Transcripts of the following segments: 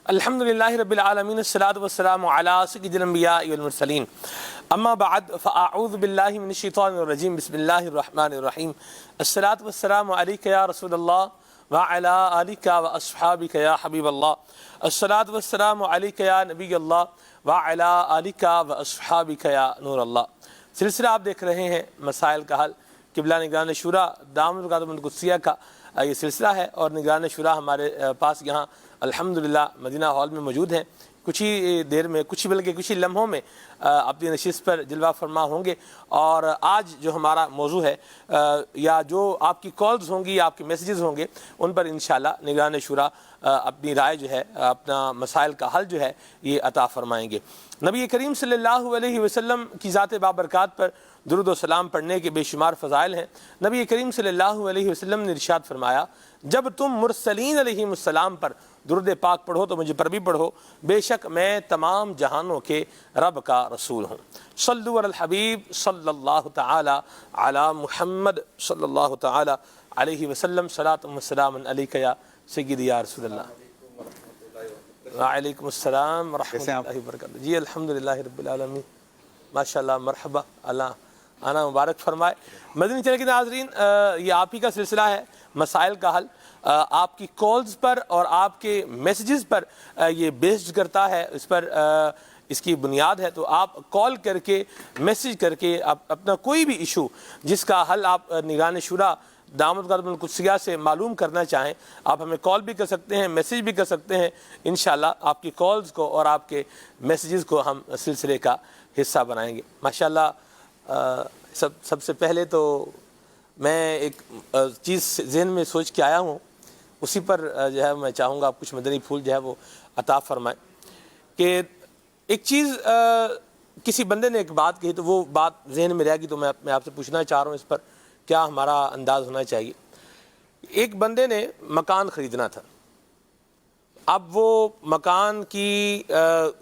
الحمدللہ رب العالمین الصلاۃ والسلام علی سید الانبیاء والمرسلین اما بعد فاعوذ باللہ من الشیطان الرجیم بسم اللہ الرحمن الرحیم الصلاۃ والسلام علیک یا رسول اللہ وعلی آلک واصحابک یا حبیب اللہ الصلاۃ والسلام علیک یا نبی اللہ وعلی آلک واصحابک یا نور اللہ۔ سلسلہ آپ دیکھ رہے ہیں مسائل کا حل، قبلہ نگران شورا دامت القدس القدسیہ کا یہ سلسلہ ہے، اور نگران شورا ہمارے پاس یہاں الحمدللہ مدینہ ہال میں موجود ہیں۔ کچھ ہی دیر میں کچھ ہی لمحوں میں اپنی نشست پر جلوہ فرما ہوں گے، اور آج جو ہمارا موضوع ہے یا جو آپ کی کالز ہوں گی یا آپ کے میسیجز ہوں گے ان پر انشاءاللہ نگران شورا اپنی رائے جو ہے، اپنا مسائل کا حل جو ہے یہ عطا فرمائیں گے۔ نبی کریم صلی اللہ علیہ وسلم کی ذات بابرکات پر درود و سلام پڑھنے کے بے شمار فضائل ہیں۔ نبی کریم صلی اللہ علیہ وسلم نے ارشاد فرمایا، جب تم مرسلین علیہم السلام پر درود پاک پڑھو تو مجھے پر بھی پڑھو، بے شک میں تمام جہانوں کے رب کا رسول ہوں۔ صلو علی الحبیب صلی اللہ تعالی علی محمد صلی اللہ تعالی علیہ وسلم، صلاۃ و سلام علیک یا سیدی یا رسول اللہ۔ وعلیکم السلام ورحمۃ اللہ وبرکاتہ۔ جی الحمدللہ رب العالمین، ماشاءاللہ، مرحبا، اللہ آنا مبارک فرمائے۔ مدنی چینل کے ناظرین، یہ آپ ہی کا سلسلہ ہے مسائل کا حل۔ آپ کی کالز پر اور آپ کے میسیجز پر یہ بیسڈ کرتا ہے، اس پر اس کی بنیاد ہے۔ تو آپ کال کر کے، میسیج کر کے اپنا کوئی بھی ایشو جس کا حل آپ نگران شورا دامت القدس القدسیہ سے معلوم کرنا چاہیں، آپ ہمیں کال بھی کر سکتے ہیں، میسیج بھی کر سکتے ہیں۔ انشاءاللہ آپ کی کالز کو اور آپ کے میسیجز کو ہم سلسلے کا حصہ بنائیں گے۔ ماشاءاللہ، سب سے پہلے تو میں ایک چیز ذہن میں سوچ کے آیا ہوں، اسی پر جو ہے میں چاہوں گا آپ کچھ مدنی پھول جو ہے وہ عطا فرمائیں کہ ایک چیز کسی بندے نے ایک بات کہی تو وہ بات ذہن میں رہ گئی، تو میں آپ سے پوچھنا چاہ رہا ہوں اس پر کیا ہمارا انداز ہونا چاہیے۔ ایک بندے نے مکان خریدنا تھا، اب وہ مکان کی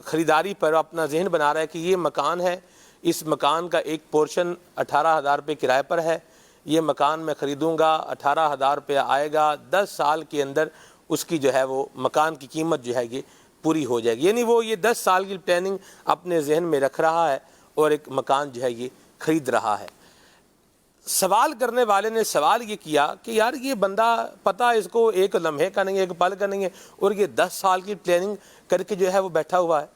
خریداری پر اپنا ذہن بنا رہا ہے کہ یہ مکان ہے، اس مکان کا ایک پورشن 18,000 روپے کرائے پر ہے، یہ مکان میں خریدوں گا، 18,000 روپے آئے گا، 10 سال کے اندر اس کی جو ہے وہ مکان کی قیمت جو ہے یہ پوری ہو جائے گی۔ یعنی وہ یہ 10 سال کی پلاننگ اپنے ذہن میں رکھ رہا ہے اور ایک مکان جو ہے یہ خرید رہا ہے۔ سوال کرنے والے نے سوال یہ کیا کہ یار یہ بندہ پتہ اس کو ایک لمحے کا نہیں ہے، ایک پل کا نہیں ہے، اور یہ 10 سال کی پلاننگ کر کے جو ہے وہ بیٹھا ہوا ہے۔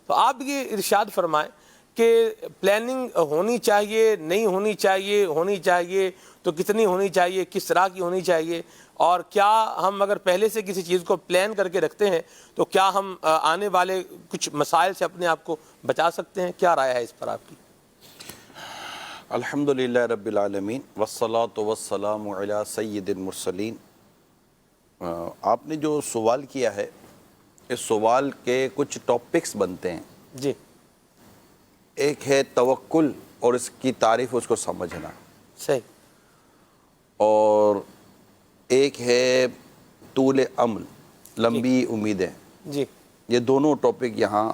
تو آپ یہ ارشاد فرمائیں کہ پلاننگ ہونی چاہیے، نہیں ہونی چاہیے تو کتنی ہونی چاہیے، کس طرح کی ہونی چاہیے، اور کیا ہم اگر پہلے سے کسی چیز کو پلان کر کے رکھتے ہیں تو کیا ہم آنے والے کچھ مسائل سے اپنے آپ کو بچا سکتے ہیں؟ کیا رائے ہے اس پر آپ کی؟ الحمدللہ رب العالمین والصلاة والسلام علی سید المرسلین۔ آپ نے جو سوال کیا ہے، اس سوال کے کچھ ٹاپکس بنتے ہیں۔ جی، ایک ہے توکل اور اس کی تعریف، اس کو سمجھنا، صحیح، اور ایک ہے طول عمل، لمبی امیدیں۔ جی یہ دونوں ٹاپک یہاں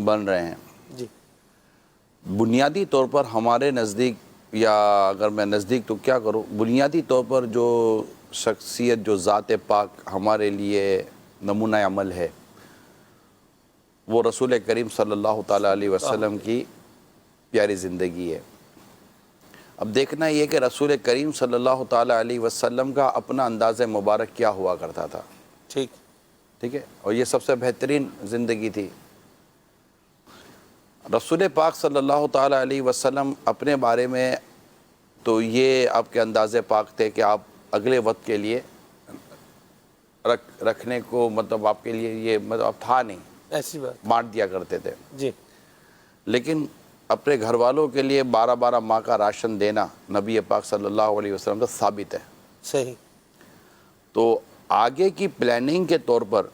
بن رہے ہیں۔ جی بنیادی طور پر ہمارے نزدیک، یا اگر میں نزدیک تو کیا کروں، بنیادی طور پر جو شخصیت، جو ذات پاک ہمارے لیے نمونہ عمل ہے، وہ رسول کریم صلی اللہ تعالیٰ علیہ وسلم کی پیاری زندگی ہے۔ اب دیکھنا یہ کہ رسول کریم صلی اللہ تعالیٰ علیہ وسلم کا اپنا انداز مبارک کیا ہوا کرتا تھا، ٹھیک ہے، اور یہ سب سے بہترین زندگی تھی۔ رسول پاک صلی اللہ تعالیٰ علیہ وسلم اپنے بارے میں تو یہ آپ کے انداز پاک تھے کہ آپ اگلے وقت کے لیے رکھنے کو، مطلب آپ کے لیے یہ مطلب تھا نہیں، ایسی بات، بانٹ دیا کرتے تھے۔ جی، لیکن اپنے گھر والوں کے لیے 12 ماہ کا راشن دینا نبی پاک صلی اللہ علیہ وسلم سے ثابت ہے۔ صحیح، تو آگے کی پلاننگ کے طور پر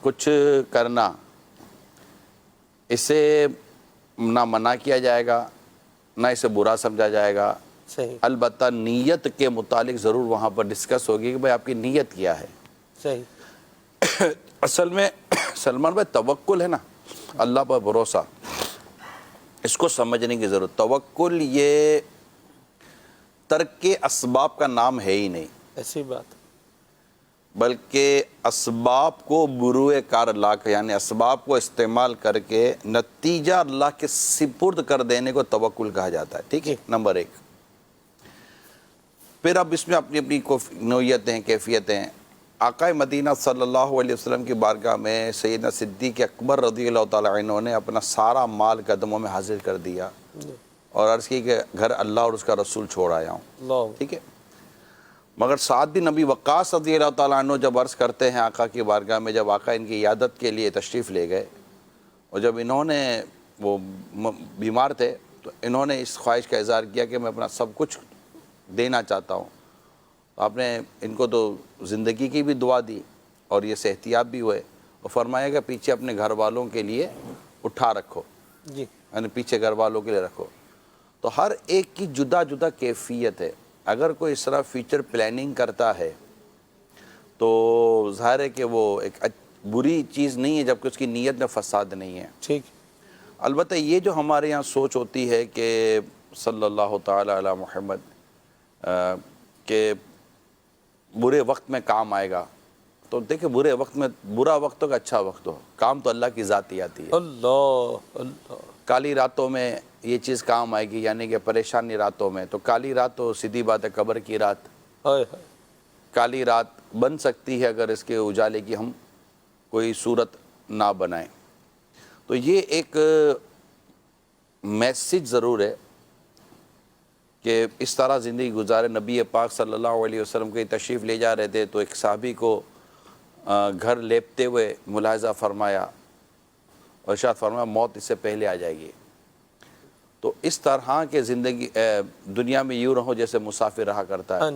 کچھ کرنا، اسے نہ منع کیا جائے گا، نہ اسے برا سمجھا جائے گا۔ صحیح، البتہ نیت کے متعلق ضرور وہاں پر ڈسکس ہوگی کہ بھائی آپ کی نیت کیا ہے۔ صحیح، اصل میں سلمان بھائی توکل ہے نا، اللہ پر بھروسہ، اس کو سمجھنے کی ضرورت۔ توکل یہ ترک اسباب کا نام ہے ہی نہیں۔ ایسی بات، بلکہ اسباب کو بروئے کار لا کر، یعنی اسباب کو استعمال کر کے نتیجہ اللہ کے سپرد کر دینے کو توکل کہا جاتا ہے. ٹھیک ہے، نمبر 1. پھر اب اس میں اپنی اپنی نوعیتیں، کیفیتیں. آقا مدینہ صلی اللہ علیہ وسلم کی بارگاہ میں سیدنا صدیق اکبر رضی اللہ تعالیٰ عنہ نے اپنا سارا مال قدموں میں حاضر کر دیا اور عرض کی کہ گھر اللہ اور اس کا رسول چھوڑ آیا ہوں. ٹھیک ہے. مگر سعد بن ابی وقاص رضی اللہ تعالیٰ عنہ جب عرض کرتے ہیں آقا کی بارگاہ میں، جب آقا ان کی عیادت کے لیے تشریف لے گئے اور جب انہوں نے، وہ بیمار تھے، تو انہوں نے اس خواہش کا اظہار کیا کہ میں اپنا سب کچھ دینا چاہتا ہوں. آپ نے ان کو تو زندگی کی بھی دعا دی اور یہ صحتیاب بھی ہوئے اور فرمایا کہ پیچھے اپنے گھر والوں کے لیے اٹھا رکھو، یعنی پیچھے گھر والوں کے لیے رکھو. تو ہر ایک کی جدا جدا کیفیت ہے. اگر کوئی اس طرح فیوچر پلاننگ کرتا ہے تو ظاہر ہے کہ وہ ایک بری چیز نہیں ہے جبکہ اس کی نیت میں فساد نہیں ہے. ٹھیک. البتہ یہ جو ہمارے یہاں سوچ ہوتی ہے کہ صلی اللہ تعالی علی محمد کہ برے وقت میں کام آئے گا، تو دیکھیں برے وقت میں، برا وقت ہو کہ اچھا وقت ہو، کام تو اللہ کی ذات ہی آتی ہے. اللہ. کالی راتوں میں یہ چیز کام آئے گی، یعنی کہ پریشانی راتوں میں. تو کالی رات تو سیدھی بات ہے قبر کی رات. کالی رات بن سکتی ہے اگر اس کے اجالے کی ہم کوئی صورت نہ بنائیں. تو یہ ایک میسج ضرور ہے کہ اس طرح زندگی گزارے. نبی پاک صلی اللہ علیہ وسلم کے تشریف لے جا رہے تھے تو ایک صحابی کو گھر لیپتے ہوئے ملاحظہ فرمایا اور ارشاد فرمایا موت اس سے پہلے آ جائے گی. تو اس طرح کے زندگی دنیا میں یوں رہو جیسے مسافر رہا کرتا ہے.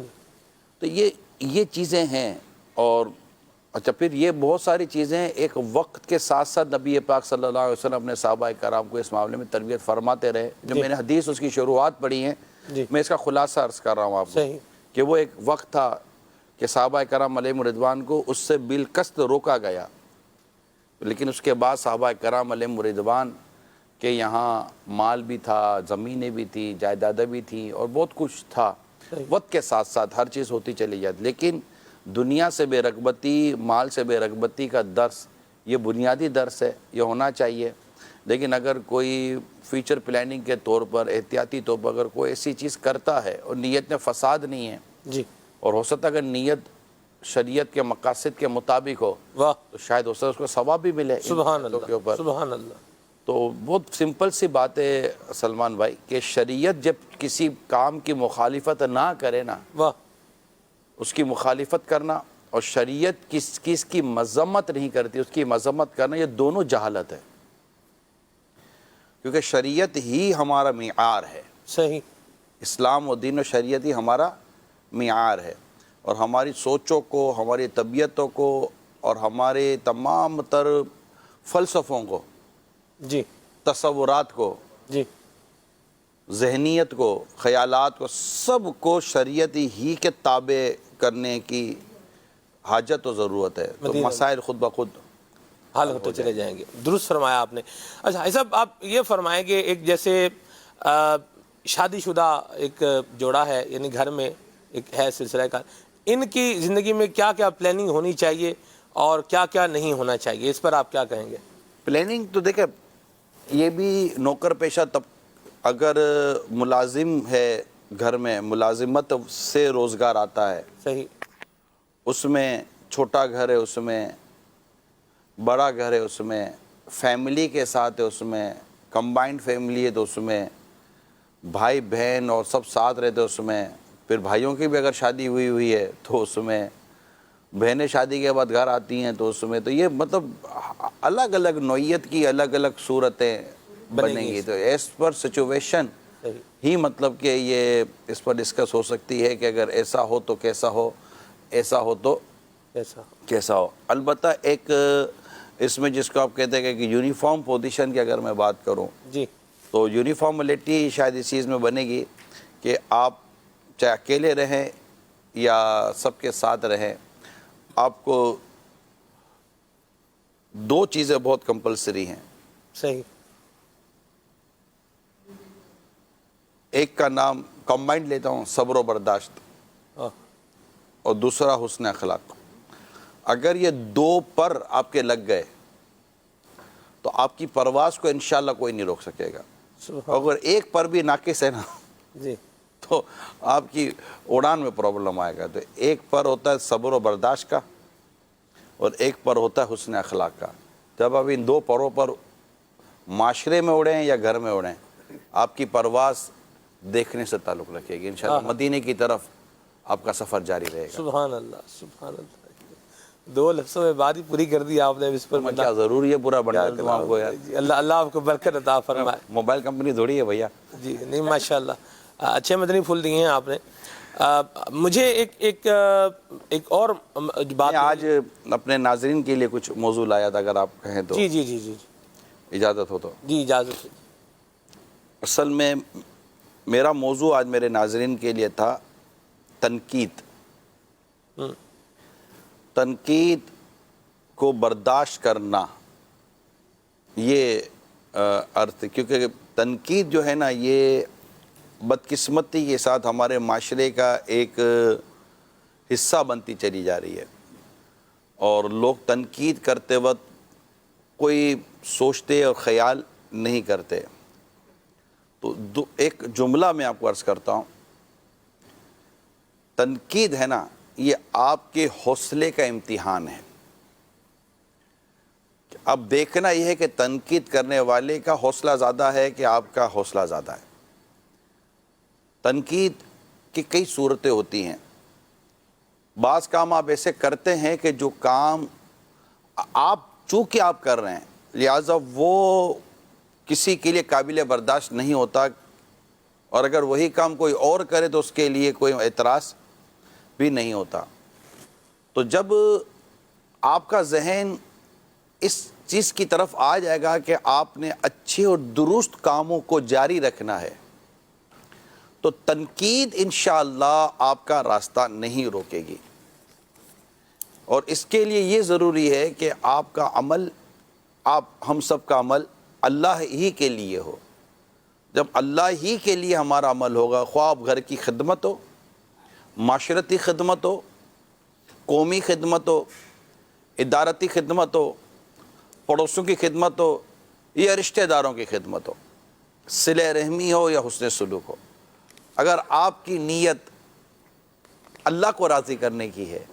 تو یہ چیزیں ہیں. اور اچھا پھر یہ بہت ساری چیزیں ہیں. ایک وقت کے ساتھ ساتھ نبی پاک صلی اللہ علیہ وسلم اپنے صحابہ کرام کو اس معاملے میں تربیت فرماتے رہے. جو میں نے حدیث اس کی شروعات پڑھی ہیں، میں اس کا خلاصہ عرض کر رہا ہوں آپ کو کہ وہ ایک وقت تھا کہ صحابہ کرام علیہم رضوان کو اس سے بالقصد روکا گیا، لیکن اس کے بعد صحابہ کرام علیہم رضوان کہ یہاں مال بھی تھا، زمینیں بھی تھی، جائیدادیں بھی تھیں اور بہت کچھ تھا. وقت کے ساتھ ساتھ ہر چیز ہوتی چلی جاتی، لیکن دنیا سے بے رغبتی، مال سے بے رغبتی کا درس یہ بنیادی درس ہے، یہ ہونا چاہیے. لیکن اگر کوئی فیوچر پلاننگ کے طور پر، احتیاطی طور پر اگر کوئی ایسی چیز کرتا ہے اور نیت میں فساد نہیں ہے اور ہو سکتا اگر نیت شریعت کے مقاصد کے مطابق ہو تو شاید ہو سکتا اس کو ثواب بھی ملے. سبحان اللہ، سبحان اللہ. تو بہت سمپل سی بات ہے سلمان بھائی کہ شریعت جب کسی کام کی مخالفت نہ کرے نا، اس کی مخالفت کرنا اور شریعت کس کی مذمت نہیں کرتی، اس کی مذمت کرنا، یہ دونوں جہالت ہے. کیونکہ شریعت ہی ہمارا معیار ہے. صحیح. اسلام و دین و شریعت ہی ہمارا معیار ہے اور ہماری سوچوں کو، ہماری طبیعتوں کو اور ہمارے تمام تر فلسفوں کو، تصورات کو، ذہنیت کو، خیالات کو، سب کو شریعت ہی کے تابع کرنے کی حاجت و ضرورت ہے. تو مسائل خود بخود حل ہوتے چلے جائیں گے. درست فرمایا آپ نے. اچھا بھائی صاحب، آپ یہ فرمائیں کہ ایک جیسے شادی شدہ ایک جوڑا ہے، یعنی گھر میں ایک ہے سلسلہ کار، ان کی زندگی میں کیا کیا پلاننگ ہونی چاہیے اور کیا کیا نہیں ہونا چاہیے، اس پر آپ کیا کہیں گے؟ پلاننگ تو دیکھیں، یہ بھی نوکر پیشہ اگر ملازم ہے گھر میں، ملازمت سے روزگار آتا ہے. صحیح. اس میں چھوٹا گھر ہے، اس میں بڑا گھر ہے، اس میں فیملی کے ساتھ ہے، اس میں کمبائنڈ فیملی ہے تو اس میں بھائی بہن اور سب ساتھ رہتے، اس میں پھر بھائیوں کی بھی اگر شادی ہوئی ہے تو اس میں بہنیں شادی کے بعد گھر آتی ہیں تو اس میں، تو یہ مطلب الگ الگ نوعیت کی الگ الگ صورتیں بنیں گی. تو ایس پر سچویشن ہی مطلب کہ یہ اس پر ڈسکس ہو سکتی ہے کہ اگر ایسا ہو تو کیسا ہو، ایسا ہو تو کیسا ہو. البتہ ایک اس میں جس کو آپ کہتے ہیں کہ یونیفارم پوزیشن کی اگر میں بات کروں تو یونیفارملٹی شاید اس چیز میں بنے گی کہ آپ چاہے اکیلے رہیں یا سب کے ساتھ رہیں، آپ کو دو چیزیں بہت کمپلسری ہیں. صحیح. ایک کا نام کمبائنڈ لیتا ہوں، صبر و برداشت، اور دوسرا حسن اخلاق. اگر یہ 2 پر آپ کے لگ گئے تو آپ کی پرواز کو انشاءاللہ کوئی نہیں روک سکے گا. اگر 1 پر بھی ناقص ہے نا جی تو آپ کی اڑان میں پرابلم آئے گا. تو 1 پر ہوتا ہے صبر و برداشت کا اور 1 پر ہوتا ہے حسن اخلاق کا. جب آپ ان 2 پروں پر معاشرے میں اڑیں یا گھر میں اڑیں آپ کی پرواز دیکھنے سے تعلق رکھے گی. انشاءاللہ مدینے کی طرف آپ کا سفر جاری رہے گا. سبحان اللہ سبحان اللہ. 2 لفظوں میں بات ہی پوری کر دی آپ نے اس پر. کیا ضروری ہے پورا بنڈل دوں آپ کو یار. اللہ اللہ آپ کو برکت عطا فرمائے. موبائل کمپنی تھوڑی ہے بھیا. جی نہیں ماشاءاللہ اچھے مدنی پھول دیے ہیں آپ نے. مجھے ایک اور بات میں آج اپنے ناظرین کے لیے کچھ موضوع لایا تھا اگر آپ کہیں تو. جی جی جی جی اجازت ہو تو. جی اجازت ہے. اصل میں میرا موضوع آج میرے ناظرین کے لیے تھا تنقید. تنقید کو برداشت کرنا یہ عرض. کیونکہ تنقید جو ہے نا یہ بدقسمتی کے ساتھ ہمارے معاشرے کا ایک حصہ بنتی چلی جا رہی ہے. اور لوگ تنقید کرتے وقت کوئی سوچتے اور خیال نہیں کرتے. تو ایک جملہ میں آپ کو عرض کرتا ہوں. تنقید ہے نا یہ آپ کے حوصلے کا امتحان ہے. اب دیکھنا یہ ہے کہ تنقید کرنے والے کا حوصلہ زیادہ ہے کہ آپ کا حوصلہ زیادہ ہے. تنقید کی کئی صورتیں ہوتی ہیں. بعض کام آپ ایسے کرتے ہیں کہ جو کام آپ چونکہ آپ کر رہے ہیں لہٰذا وہ کسی کے لیے قابل برداشت نہیں ہوتا. اور اگر وہی کام کوئی اور کرے تو اس کے لیے کوئی اعتراض بھی نہیں ہوتا. تو جب آپ کا ذہن اس چیز کی طرف آ جائے گا کہ آپ نے اچھے اور درست کاموں کو جاری رکھنا ہے تو تنقید انشاءاللہ آپ کا راستہ نہیں روکے گی. اور اس کے لیے یہ ضروری ہے کہ آپ کا عمل ہم سب کا عمل اللہ ہی کے لیے ہو. جب اللہ ہی کے لیے ہمارا عمل ہوگا خواہ گھر کی خدمت ہو معاشرتی خدمت ہو قومی خدمت ہو ادارتی خدمت ہو پڑوسوں کی خدمت ہو یا رشتہ داروں کی خدمت ہو صلہ رحمی ہو یا حسن سلوک ہو اگر آپ کی نیت اللہ کو راضی کرنے کی ہے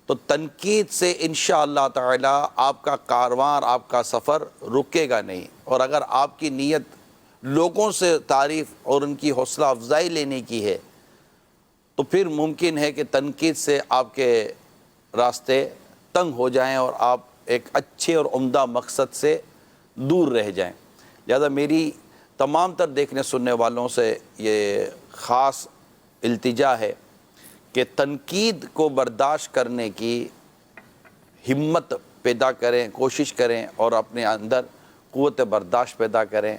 تو تنقید سے انشاءاللہ تعالی آپ کا کاروان آپ کا سفر رکے گا نہیں. اور اگر آپ کی نیت لوگوں سے تعریف اور ان کی حوصلہ افزائی لینے کی ہے تو پھر ممکن ہے کہ تنقید سے آپ کے راستے تنگ ہو جائیں اور آپ ایک اچھے اور عمدہ مقصد سے دور رہ جائیں. لہذا میری تمام تر دیکھنے سننے والوں سے یہ خاص التجا ہے کہ تنقید کو برداشت کرنے کی ہمت پیدا کریں کوشش کریں اور اپنے اندر قوت برداشت پیدا کریں.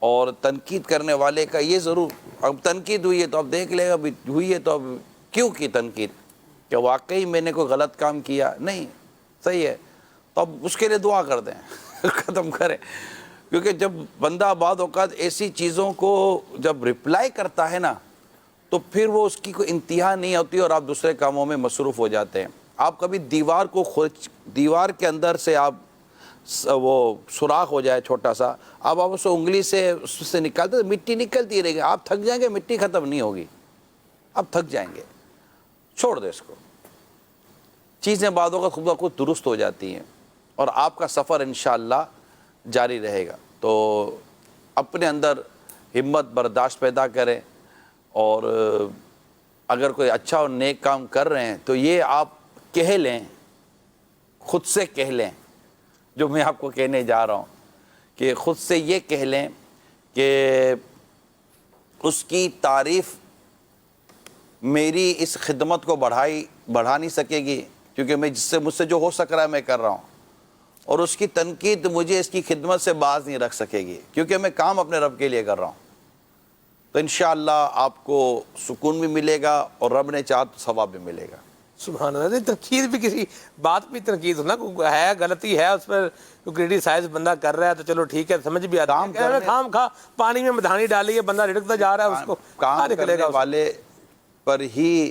اور تنقید کرنے والے کا یہ ضرور اب تنقید ہوئی ہے تو اب دیکھ لے گا ہوئی ہے تو اب کیوں کی تنقید کہ واقعی میں نے کوئی غلط کام کیا نہیں صحیح ہے تو اب اس کے لیے دعا کر دیں ختم کریں. کیونکہ جب بندہ بعض اوقات ایسی چیزوں کو جب رپلائی کرتا ہے نا تو پھر وہ اس کی کوئی انتہا نہیں ہوتی اور آپ دوسرے کاموں میں مصروف ہو جاتے ہیں. آپ کبھی دیوار کے اندر سے آپ وہ سوراخ ہو جائے چھوٹا سا اب آپ اسے انگلی سے اس سے نکالتے تو مٹی نکلتی رہے گی آپ تھک جائیں گے مٹی ختم نہیں ہوگی آپ تھک جائیں گے. چھوڑ دیں اس کو. چیزیں بعض اوقات خود بخود درست ہو جاتی ہیں اور آپ کا سفر انشاءاللہ جاری رہے گا. تو اپنے اندر ہمت برداشت پیدا کریں اور اگر کوئی اچھا اور نیک کام کر رہے ہیں تو یہ آپ کہہ لیں خود سے کہہ لیں جو میں آپ کو کہنے جا رہا ہوں کہ خود سے یہ کہہ لیں کہ اس کی تعریف میری اس خدمت کو بڑھا نہیں سکے گی کیونکہ مجھ سے جو ہو سک رہا ہے میں کر رہا ہوں اور اس کی تنقید مجھے اس کی خدمت سے باز نہیں رکھ سکے گی کیونکہ میں کام اپنے رب کے لیے کر رہا ہوں. تو انشاءاللہ آپ کو سکون بھی ملے گا اور رب نے چاہا تو ثواب بھی ملے گا. سبحان اللہ. تنقید بھی کسی بات پہ تنقید ہونا ہے غلطی ہے اس پر کریٹیسائز بندہ کر رہا ہے تو چلو ٹھیک ہے سمجھ بھی آتا ہے خام کھا پانی میں مدھانی ڈالی ہے بندہ رڑکتا جا رہا ہے اس کو کام کرنے والے پر ہی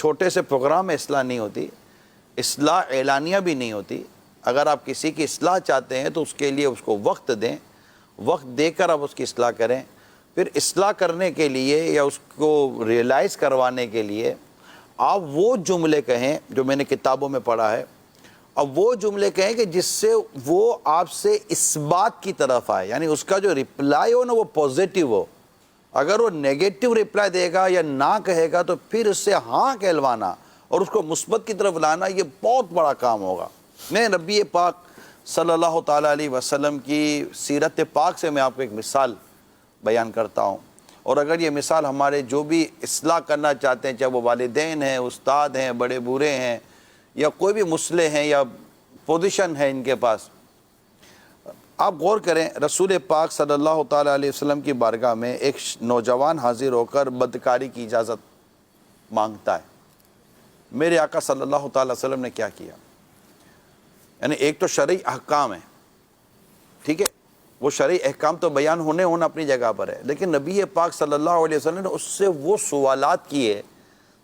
چھوٹے سے پروگرام میں اصلاح نہیں ہوتی، اصلاح اعلانیہ بھی نہیں ہوتی۔ اگر آپ کسی کی اصلاح چاہتے ہیں تو اس کے لیے اس کو وقت دیں، وقت دے کر آپ اس کی اصلاح کریں۔ پھر اصلاح کرنے کے لیے یا اس کو ریئلائز کروانے کے لیے آپ وہ جملے کہیں جو میں نے کتابوں میں پڑھا ہے، اب وہ جملے کہیں کہ جس سے وہ آپ سے اس بات کی طرف آئے، یعنی اس کا جو رپلائی ہو نا وہ پوزیٹیو ہو۔ اگر وہ نیگیٹو رپلائی دے گا یا نہ کہے گا تو پھر اس سے ہاں کہلوانا اور اس کو مثبت کی طرف لانا یہ بہت بڑا کام ہوگا۔ میں نبی پاک صلی اللہ تعالیٰ علیہ وسلم کی سیرت پاک سے میں آپ کو ایک مثال بیان کرتا ہوں، اور اگر یہ مثال ہمارے جو بھی اصلاح کرنا چاہتے ہیں، چاہے وہ والدین ہیں، استاد ہیں، بڑے بوڑھے ہیں، یا کوئی بھی مسئلے ہیں یا پوزیشن ہے ان کے پاس، آپ غور کریں۔ رسول پاک صلی اللہ تعالیٰ علیہ وسلم کی بارگاہ میں ایک نوجوان حاضر ہو کر بدکاری کی اجازت مانگتا ہے۔ میرے آقا صلی اللہ تعالیٰ علیہ وسلم نے کیا کیا؟ یعنی ایک تو شرعی احکام ہے، ٹھیک ہے، وہ شرعی احکام تو بیان ہونا اپنی جگہ پر ہے، لیکن نبی پاک صلی اللہ علیہ وسلم نے اس سے وہ سوالات کیے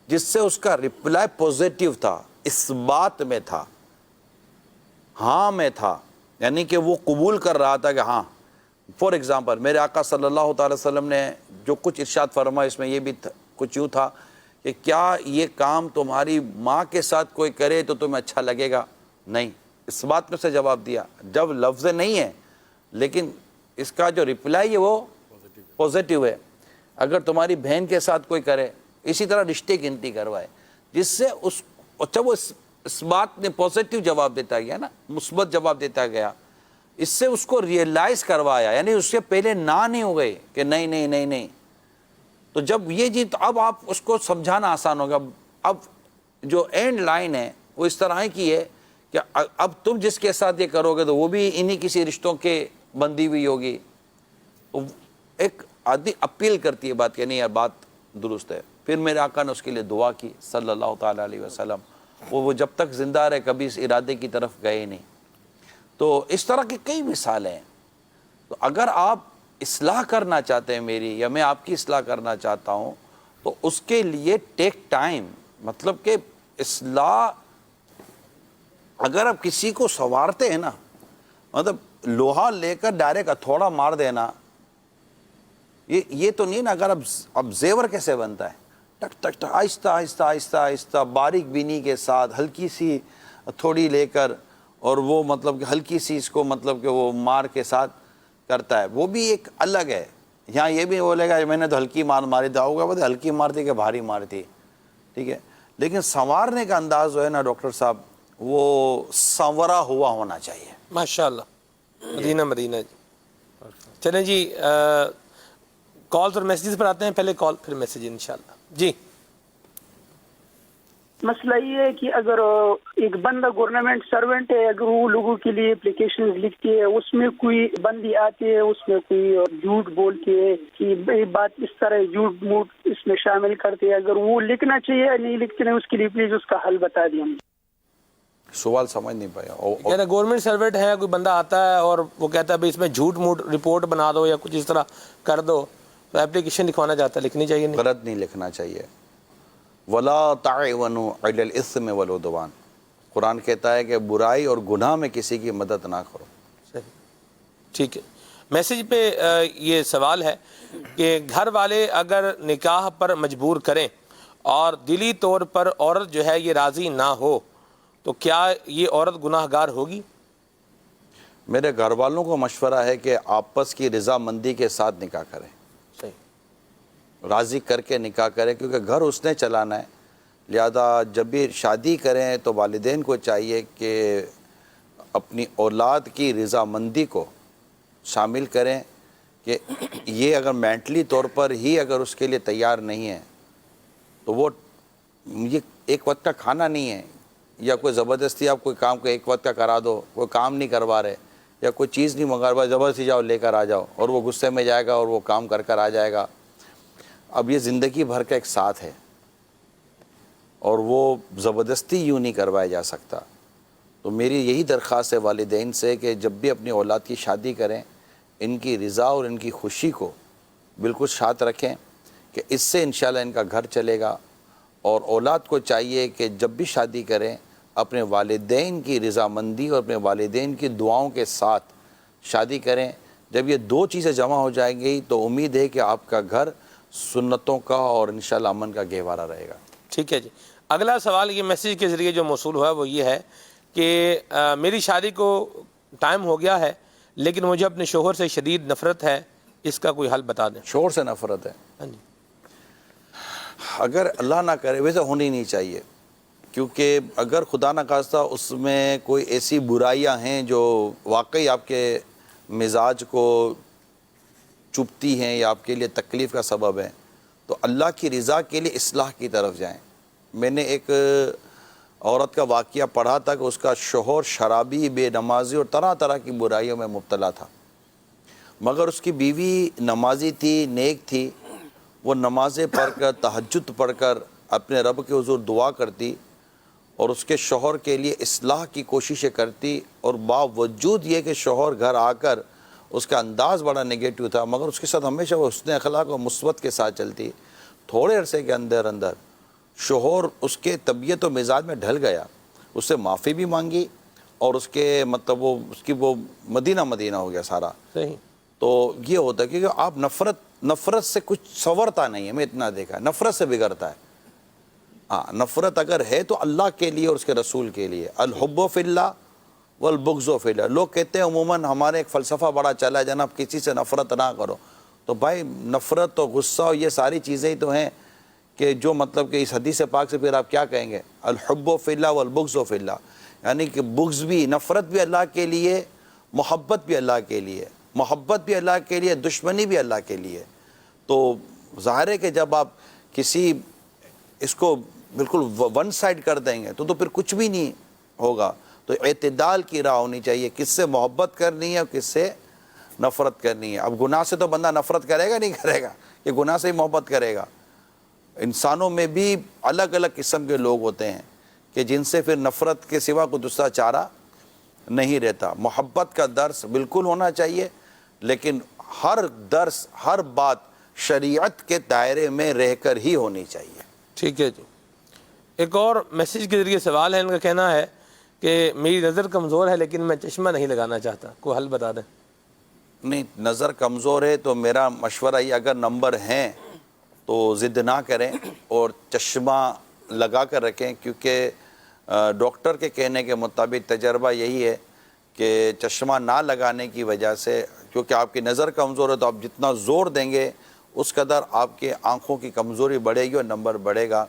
جس سے اس کا رپلائی پوزیٹیو تھا، اس بات میں تھا، ہاں میں تھا، یعنی کہ وہ قبول کر رہا تھا کہ ہاں۔ فور ایگزامپل میرے آقا صلی اللہ تعالی وسلم نے جو کچھ ارشاد فرمایا اس میں یہ بھی کچھ یوں تھا کہ کیا یہ کام تمہاری ماں کے ساتھ کوئی کرے تو تمہیں اچھا لگے گا؟ نہیں، اس بات میں سے جواب دیا، جب لفظ نہیں ہے لیکن اس کا جو رپلائی ہے وہ پوزیٹیو ہے۔ اگر تمہاری بہن کے ساتھ کوئی کرے، اسی طرح رشتے کی گنتی کروائے، جس سے اچھا وہ اس بات نے پوزیٹیو جواب دیتا گیا نا، مثبت جواب دیتا گیا، اس سے اس کو ریئلائز کروایا، یعنی اس سے پہلے نہ نہیں ہو گئے کہ نہیں نہیں نہیں نہیں۔ تو جب یہ جی تو اب آپ اس کو سمجھانا آسان ہوگا۔ اب جو اینڈ لائن ہے وہ اس طرح کی ہے کہ اب تم جس کے ساتھ یہ کرو گے تو وہ بھی انہی کسی رشتوں کے بندی ہوئی ہوگی۔ ایک آدمی اپیل کرتی ہے بات کہ نہیں یار بات درست ہے۔ پھر میرے آقا نے اس کے لیے دعا کی صلی اللہ تعالیٰ علیہ وسلم، وہ جب تک زندہ رہے کبھی اس ارادے کی طرف گئے نہیں۔ تو اس طرح کی کئی مثالیں ہیں۔ تو اگر آپ اصلاح کرنا چاہتے ہیں میری یا میں آپ کی اصلاح کرنا چاہتا ہوں تو اس کے لیے ٹیک ٹائم، مطلب کہ اصلاح اگر آپ کسی کو سنوارتے ہیں نا، مطلب لوہا لے کر ڈائریکٹ ہتھوڑا مار دینا یہ تو نہیں نا۔ اگر اب زیور کیسے بنتا ہے؟ ٹک ٹک ٹک، آہستہ آہستہ آہستہ آہستہ باریک بینی کے ساتھ ہلکی سی تھوڑی لے کر، اور وہ مطلب کہ ہلکی سی اس کو مطلب کہ وہ مار کے ساتھ کرتا ہے، وہ بھی ایک الگ ہے۔ یہاں یہ بھی بولے گا میں نے تو ہلکی ماری تھی، ہوگا بتا ہلکی مارتی کہ بھاری مارتی، ٹھیک ہے، لیکن سنوارنے کا انداز جو ہے نا ڈاکٹر صاحب وہ سنورا ہوا ہونا چاہیے۔ ماشاءاللہ، مدینہ جی۔ چلیں جی، کالز اور میسیجز پر آتے ہیں، پہلے کال پھر میسیج انشاءاللہ۔ جی مسئلہ یہ ہے کہ اگر ایک بندہ گورنمنٹ سروینٹ ہے، اگر وہ لوگوں کے لیے اپلیکیشن لکھتی ہے، اس میں کوئی بندی آتی ہے، اس میں کوئی جھوٹ بولتی ہے کہ یہ بات اس طرح جھوٹ موٹ اس میں شامل کرتے ہیں، اگر وہ لکھنا چاہیے یا نہیں لکھتے نہیں، اس کے لیے پلیز اس کا حل بتا دیں۔ سوال سمجھ نہیں پایا۔ کہتا ہے گورنمنٹ سروینٹ ہے، کوئی بندہ آتا ہے اور وہ کہتا ہے اس میں جھوٹ موٹ رپورٹ بنا دو یا کچھ اس طرح کر دو، تو اپلیکیشن لکھوانا چاہتا ہے، لکھنی چاہیے نہیں؟ غلط نہیں لکھنا چاہیے۔ وَلَا تَعِوَنُوا عَلَى الْإِثْمِ وَالْعُدْوَانِ، قرآن کہتا ہے کہ برائی اور گناہ میں کسی کی مدد نہ کرو۔ صحیح، ٹھیک ہے۔ میسیج پہ یہ سوال ہے کہ گھر والے اگر نکاح پر مجبور کریں اور دلی طور پر عورت جو ہے یہ راضی نہ ہو تو کیا یہ عورت گناہ گار ہوگی؟ میرے گھر والوں کو مشورہ ہے کہ آپس کی رضامندی کے ساتھ نکاح کریں، صحیح، راضی کر کے نکاح کریں، کیونکہ گھر اس نے چلانا ہے۔ لہذا جب بھی شادی کریں تو والدین کو چاہیے کہ اپنی اولاد کی رضامندی کو شامل کریں کہ یہ اگر مینٹلی طور پر ہی اگر اس کے لیے تیار نہیں ہے تو وہ یہ ایک وقت کا کھانا نہیں ہے، یا کوئی زبردستی آپ کوئی کام کو ایک وقت کا کرا دو، کوئی کام نہیں کروا رہے یا کوئی چیز نہیں منگا رہا، زبردستی جاؤ لے کر آ جاؤ، اور وہ غصے میں جائے گا اور وہ کام کر کر آ جائے گا۔ اب یہ زندگی بھر کا ایک ساتھ ہے اور وہ زبردستی یوں نہیں کروایا جا سکتا۔ تو میری یہی درخواست ہے والدین سے کہ جب بھی اپنی اولاد کی شادی کریں ان کی رضا اور ان کی خوشی کو بالکل ساتھ رکھیں کہ اس سے انشاءاللہ ان کا گھر چلے گا اور اولاد کو چاہیے کہ جب بھی شادی کریں اپنے والدین کی رضامندی اور اپنے والدین کی دعاؤں کے ساتھ شادی کریں. جب یہ دو چیزیں جمع ہو جائیں گی تو امید ہے کہ آپ کا گھر سنتوں کا اور انشاءاللہ امن کا گہوارہ رہے گا. ٹھیک ہے جی. اگلا سوال یہ میسیج کے ذریعے جو موصول ہوا ہے وہ یہ ہے کہ میری شادی کو ٹائم ہو گیا ہے لیکن مجھے اپنے شوہر سے شدید نفرت ہے, اس کا کوئی حل بتا دیں. شوہر سے نفرت ہے؟ ہاں جی. اگر اللہ نہ کرے, ویسے ہونی نہیں چاہیے, کیونکہ اگر خدا نہ خواستہ اس میں کوئی ایسی برائیاں ہیں جو واقعی آپ کے مزاج کو چبھتی ہیں یا آپ کے لیے تکلیف کا سبب ہے, تو اللہ کی رضا کے لیے اصلاح کی طرف جائیں. میں نے ایک عورت کا واقعہ پڑھا تھا کہ اس کا شوہر شرابی, بے نمازی اور طرح طرح کی برائیوں میں مبتلا تھا, مگر اس کی بیوی نمازی تھی, نیک تھی. وہ نمازیں پڑھ کر, تہجد پڑھ کر اپنے رب کے حضور دعا کرتی اور اس کے شوہر کے لیے اصلاح کی کوششیں کرتی, اور باوجود یہ کہ شوہر گھر آ کر اس کا انداز بڑا نگیٹو تھا مگر اس کے ساتھ ہمیشہ وہ حسن اخلاق اور مثبت کے ساتھ چلتی. تھوڑے عرصے کے اندر شوہر اس کے طبیعت و مزاج میں ڈھل گیا, اس سے معافی بھی مانگی اور اس کے مطلب اس کی وہ مدینہ ہو گیا سارا. صحیح. تو یہ ہوتا ہے کیونکہ آپ نفرت سے کچھ سنورتا نہیں ہے, میں اتنا دیکھا, نفرت سے بگڑتا ہے. ہاں, نفرت اگر ہے تو اللہ کے لیے اور اس کے رسول کے لیے. الحب فی اللہ والبغض فی اللہ. لوگ کہتے ہیں عموماً, ہمارے ایک فلسفہ بڑا چلا ہے جناب, کسی سے نفرت نہ کرو. تو بھائی نفرت اور غصہ اور یہ ساری چیزیں ہی تو ہیں کہ جو مطلب کہ اس حدیث پاک سے پھر آپ کیا کہیں گے, الحب فی اللہ والبغض فی اللہ, یعنی کہ بغض بھی, نفرت بھی اللہ کے لیے, محبت بھی اللہ کے لیے, محبت بھی اللہ کے لیے, دشمنی بھی اللہ کے لیے. تو ظاہر ہے کہ جب آپ کسی اس کو بالکل ون سائڈ کر دیں گے تو پھر کچھ بھی نہیں ہوگا. تو اعتدال کی راہ ہونی چاہیے, کس سے محبت کرنی ہے اور کس سے نفرت کرنی ہے. اب گناہ سے تو بندہ نفرت کرے گا نہیں کرے گا, کہ گناہ سے ہی محبت کرے گا. انسانوں میں بھی الگ الگ قسم کے لوگ ہوتے ہیں کہ جن سے پھر نفرت کے سوا کوئی دوسرا چارہ نہیں رہتا. محبت کا درس بالکل ہونا چاہیے, لیکن ہر درس, ہر بات شریعت کے دائرے میں رہ کر ہی ہونی چاہیے. ٹھیک ہے جی. ایک اور میسیج کے ذریعے سوال ہے, ان کا کہنا ہے کہ میری نظر کمزور ہے لیکن میں چشمہ نہیں لگانا چاہتا, کوئی حل بتا دیں. نہیں, نظر کمزور ہے تو میرا مشورہ یہ, اگر نمبر ہیں تو ضد نہ کریں اور چشمہ لگا کر رکھیں, کیونکہ ڈاکٹر کے کہنے کے مطابق تجربہ یہی ہے کہ چشمہ نہ لگانے کی وجہ سے, کیونکہ آپ کی نظر کمزور ہے تو آپ جتنا زور دیں گے اس قدر آپ کے آنکھوں کی کمزوری بڑھے گی اور نمبر بڑھے گا.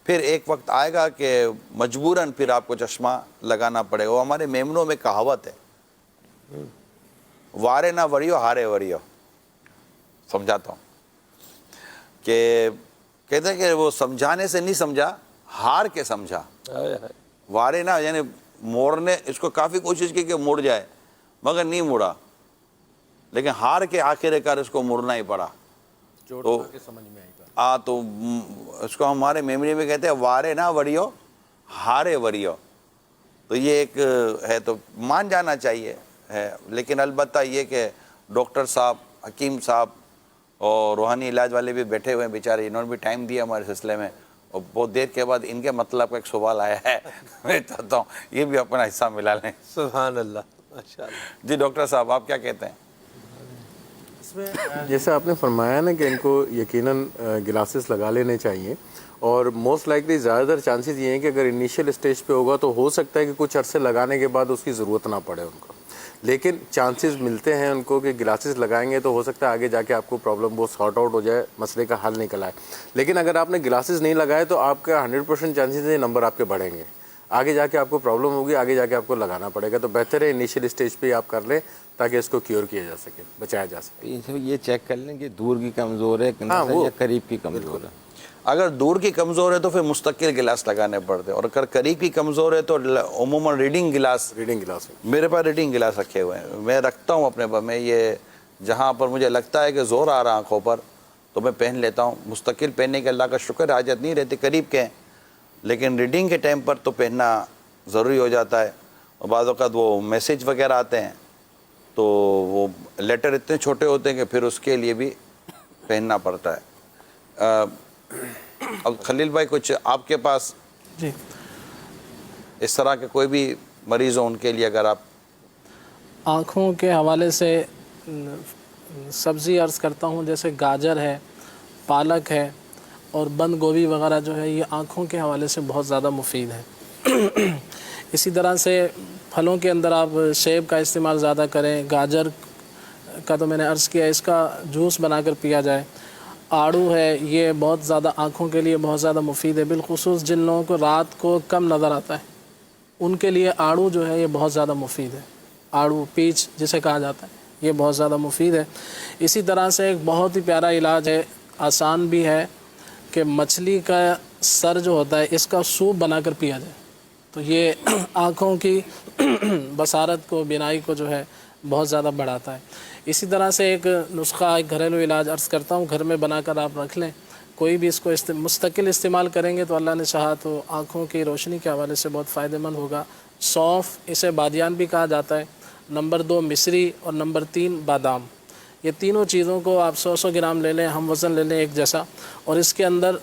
پھر ایک وقت آئے گا کہ مجبوراً پھر آپ کو چشمہ لگانا پڑے گا. وہ ہمارے میمنوں میں کہاوت ہے, وارے نہ وریو ہارے وریو. سمجھاتا ہوں کہ کہتے ہیں کہ وہ سمجھانے سے نہیں سمجھا, ہار کے سمجھا. وارے نہ یعنی موڑنے, اس کو کافی کوشش کی کہ مڑ جائے مگر نہیں مڑا, لیکن ہار کے آخر کار اس کو مڑنا ہی پڑا. تو تو اس کو ہمارے میموری میں کہتے ہیں وارے نہ وریو ہارے وریو. تو یہ ایک ہے, تو مان جانا چاہیے ہے, لیکن البتہ یہ کہ ڈاکٹر صاحب, حکیم صاحب اور روحانی علاج والے بھی بیٹھے ہوئے ہیں بیچارے, انہوں نے بھی ٹائم دیا ہمارے سلسلے میں, اور بہت دیر کے بعد ان کے مطلب کا ایک سوال آیا ہے, میں چاہتا ہوں یہ بھی اپنا حصہ ملا لیں. سبحان اللہ, ماشاءاللہ. جی ڈاکٹر صاحب آپ کیا کہتے ہیں؟ اس میں جیسے آپ نے فرمایا نا کہ ان کو یقیناً گلاسز لگا لینے چاہیے, اور موسٹ لائکلی زیادہ تر چانسز یہ ہیں کہ اگر انیشیل اسٹیج پہ ہوگا تو ہو سکتا ہے کہ کچھ عرصے لگانے کے بعد اس کی ضرورت نہ پڑے ان کو, لیکن چانسز ملتے ہیں ان کو کہ گلاسز لگائیں گے تو ہو سکتا ہے آگے جا کے آپ کو پرابلم وہ سارٹ آؤٹ ہو جائے, مسئلے کا حل نکل آئے. لیکن اگر آپ نے گلاسز نہیں لگائے تو آپ کا 100% چانسز ہے نمبر آپ کے بڑھیں گے, آگے جا کے آپ کو پرابلم ہوگی, آگے جا کے آپ کو لگانا پڑے گا. تو بہتر ہے انیشیل اسٹیج پہ آپ کر لیں تاکہ اس کو کیور کیا جا سکے, بچایا جا سکے. یہ چیک کر لیں کہ دور کی کمزور ہے یا قریب کی کمزور ہے. اگر دور کی کمزور ہے تو پھر مستقل گلاس لگانے پڑتے ہیں, اور اگر قریب کی کمزور ہے تو عموماً ریڈنگ گلاس میرے پاس ریڈنگ گلاس رکھے ہوئے ہیں, میں رکھتا ہوں اپنے پاس. میں یہ جہاں پر مجھے لگتا ہے کہ زور آ رہا آنکھوں پر تو میں پہن لیتا ہوں. مستقل پہننے کے اللہ کا شکر حاجت نہیں رہتی, قریب کے ہیں, لیکن ریڈنگ کے ٹائم پر تو پہننا ضروری ہو جاتا ہے. اور بعض اوقات وہ میسیج وغیرہ آتے ہیں تو وہ لیٹر اتنے چھوٹے ہوتے ہیں کہ پھر اس کے لیے بھی پہننا پڑتا ہے. اب خلیل بھائی کچھ آپ کے پاس جی اس طرح کے کوئی بھی مریض ہو ان کے لیے اگر آپ آنکھوں کے حوالے سے سبزی عرض کرتا ہوں، جیسے گاجر ہے، پالک ہے اور بند گوبھی وغیرہ جو ہے یہ آنکھوں کے حوالے سے بہت زیادہ مفید ہے۔ اسی طرح سے پھلوں کے اندر آپ سیب کا استعمال زیادہ کریں، گاجر کا تو میں نے عرض کیا اس کا جوس بنا کر پیا جائے، آڑو ہے یہ بہت زیادہ آنکھوں کے لیے بہت زیادہ مفید ہے، بالخصوص جن لوگوں کو رات کو کم نظر آتا ہے ان کے لیے آڑو جو ہے یہ بہت زیادہ مفید ہے، آڑو پیچ جسے کہا جاتا ہے یہ بہت زیادہ مفید ہے۔ اسی طرح سے ایک بہت ہی پیارا علاج ہے، آسان بھی ہے، کہ مچھلی کا سر جو ہوتا ہے اس کا سوپ بنا کر پیا جائے، تو یہ آنکھوں کی بصارت کو، بینائی کو جو ہے بہت زیادہ بڑھاتا ہے۔ اسی طرح سے ایک نسخہ، ایک گھریلو علاج عرض کرتا ہوں، گھر میں بنا کر آپ رکھ لیں، کوئی بھی اس کو مستقل استعمال کریں گے تو اللہ نے چاہا تو آنکھوں کی روشنی کے حوالے سے بہت فائدہ مند ہوگا۔ سونف، اسے بادیان بھی کہا جاتا ہے، نمبر 2 مصری اور نمبر 3 بادام، یہ تینوں چیزوں کو آپ 100 گرام لے لیں، ہم وزن لے لیں ایک جیسا، اور اس کے اندر